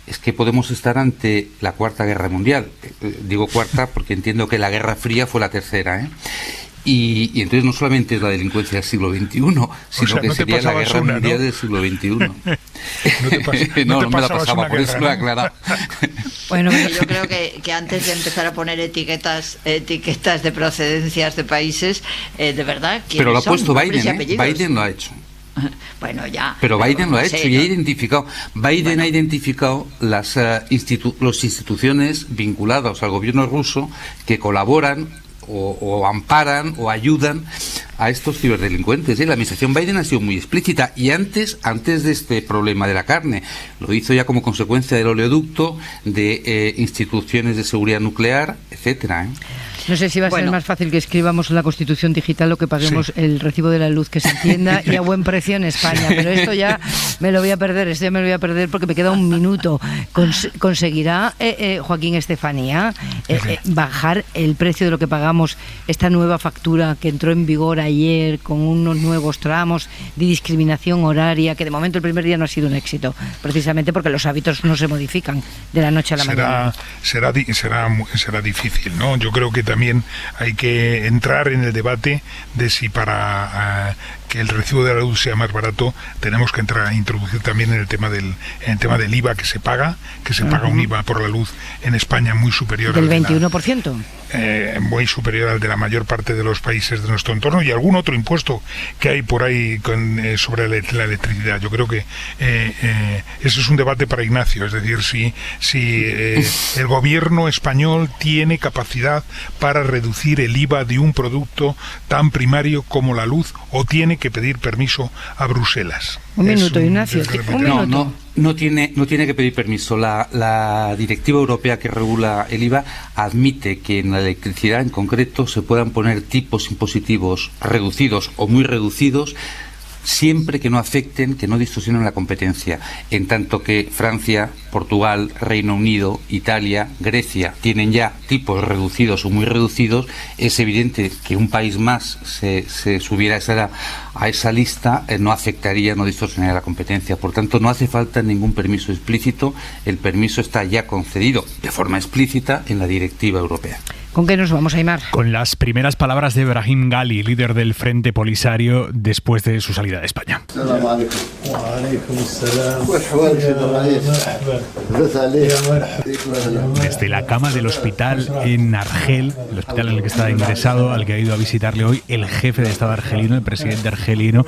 es que podemos estar ante la Cuarta Guerra Mundial. Digo cuarta porque entiendo que la Guerra Fría fue la tercera, ¿eh? Y entonces no solamente es la delincuencia del siglo XXI, sino que sería la Guerra Mundial del siglo XXI. No me la pasaba, por eso lo he aclarado. Bueno, yo creo que antes de empezar a poner etiquetas de procedencias de países, de verdad... Pero lo ha puesto Biden, Biden lo ha hecho. Bueno, ya. Pero Biden lo ha hecho y ha identificado. Biden ha identificado las instituciones vinculadas al gobierno ruso que colaboran o amparan o ayudan a estos ciberdelincuentes. La administración Biden ha sido muy explícita y antes de este problema de la carne, lo hizo ya como consecuencia del oleoducto, de instituciones de seguridad nuclear, etcétera. No sé si va a ser más fácil que escribamos en la Constitución digital o que paguemos el recibo de la luz que se entienda y a buen precio en España, pero esto ya me lo voy a perder, porque me queda un minuto. ¿Conseguirá Joaquín Estefanía bajar el precio de lo que pagamos esta nueva factura que entró en vigor ayer con unos nuevos tramos de discriminación horaria, que de momento el primer día no ha sido un éxito, precisamente porque los hábitos no se modifican de la noche a la mañana? Será difícil, ¿no? Yo creo que también hay que entrar en el debate de si para que el recibo de la luz sea más barato tenemos que introducir también en el tema del IVA que se paga un IVA por la luz en España muy superior del 21%. Muy superior al de la mayor parte de los países de nuestro entorno, y algún otro impuesto que hay por ahí sobre la electricidad. Yo creo que ese es un debate para Ignacio, es decir, si el gobierno español tiene capacidad para reducir el IVA de un producto tan primario como la luz, o tiene que pedir permiso a Bruselas. Un minuto, Ignacio. No tiene que pedir permiso. La directiva europea que regula el IVA admite que en la electricidad en concreto se puedan poner tipos impositivos reducidos o muy reducidos siempre que no afecten, que no distorsionen la competencia, en tanto que Francia, Portugal, Reino Unido, Italia, Grecia tienen ya tipos reducidos o muy reducidos. Es evidente que un país más se subiera a esa lista, no afectaría, no distorsionaría la competencia. Por tanto, no hace falta ningún permiso explícito, el permiso está ya concedido de forma explícita en la directiva europea. ¿Con qué nos vamos, Aimar? Con las primeras palabras de Brahim Ghali, líder del Frente Polisario, después de su salida de España. Desde la cama del hospital en Argel, el hospital en el que está ingresado, al que ha ido a visitarle hoy el jefe de Estado argelino, el presidente argelino,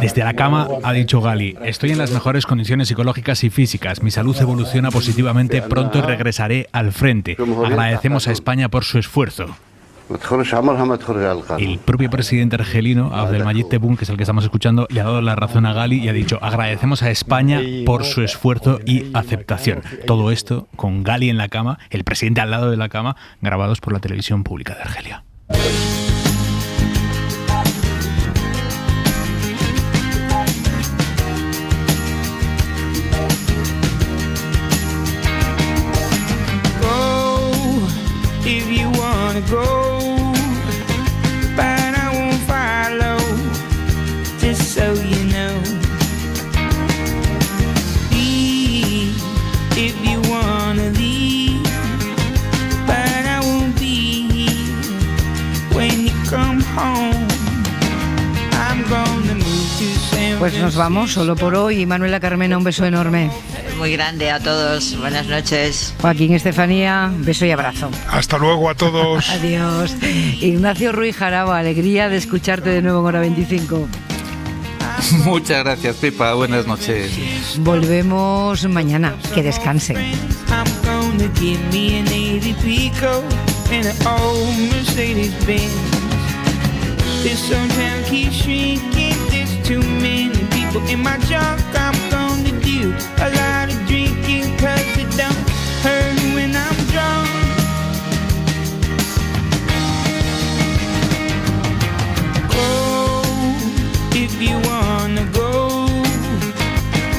desde la cama ha dicho Ghali: estoy en las mejores condiciones psicológicas y físicas, mi salud evoluciona positivamente, pronto regresaré al frente. Agradecemos a España por su esfuerzo. El propio presidente argelino, Abdelmadjid Tebboune, que es el que estamos escuchando, le ha dado la razón a Ghali y ha dicho: agradecemos a España por su esfuerzo y aceptación. Todo esto con Ghali en la cama, el presidente al lado de la cama, grabados por la televisión pública de Argelia. Go, but I won't follow, just so you know. Leave if you wanna leave, but I won't be here when you come home. I'm gonna move to San Francisco. Pues nos vamos solo por hoy. Manuela Carmena, un beso enorme. Muy grande a todos. Buenas noches. Joaquín Estefanía, beso y abrazo. Hasta luego a todos. Adiós. Ignacio Ruiz Jaraba, alegría de escucharte de nuevo en Hora 25. Muchas gracias, Pepa. Buenas noches. Volvemos mañana. Que descansen. A lot of drinking 'cause it don't hurt when I'm drunk. Go if you wanna go,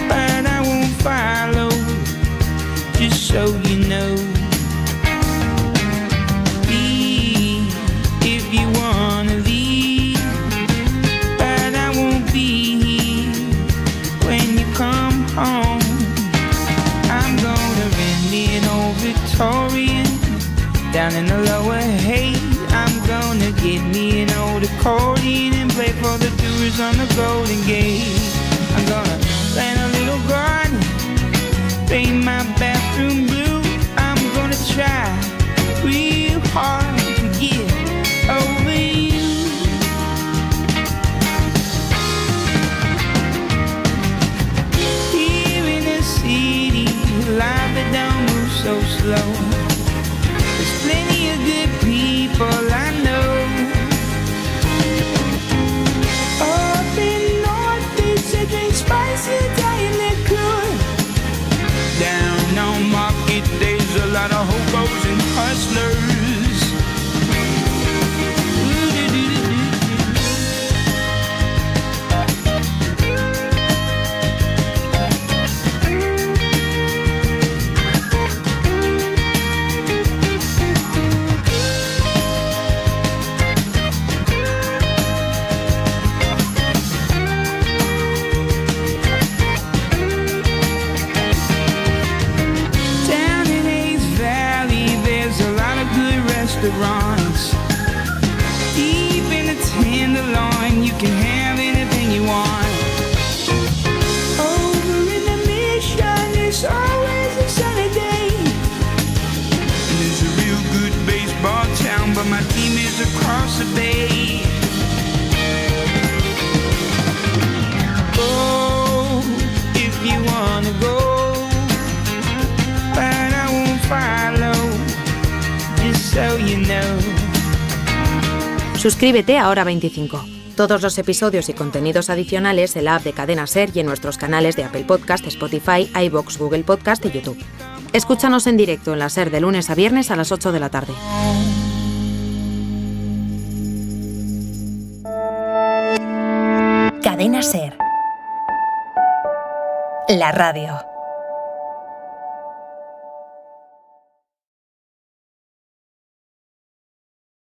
but I won't follow, just so you know. Leave if you wanna leave, but I won't be here when you come home. Victorian, down in the lower hay. I'm gonna get me an old accordion and play for the tourists on the Golden Gate. I'm gonna plant a little garden, paint my bathroom blue. I'm gonna try real hard to get over you. Here in the city, life that don't move so slow. There's plenty of good people I know. Up in North Beach they drink spicy Italian liquor. Down on Market days a lot of hobos and hustlers. Restaurants deep in the Tenderloin, you can have anything you want. Over in the Mission, it's always a sunny day. And it's a real good baseball town, but my team is across the bay. Go if you wanna go, but I won't follow. So you know. Suscríbete a Hora 25. Todos los episodios y contenidos adicionales en la app de Cadena SER y en nuestros canales de Apple Podcast, Spotify, iVoox, Google Podcast y YouTube. Escúchanos en directo en la SER de lunes a viernes a las 8 de la tarde. Cadena SER. La radio.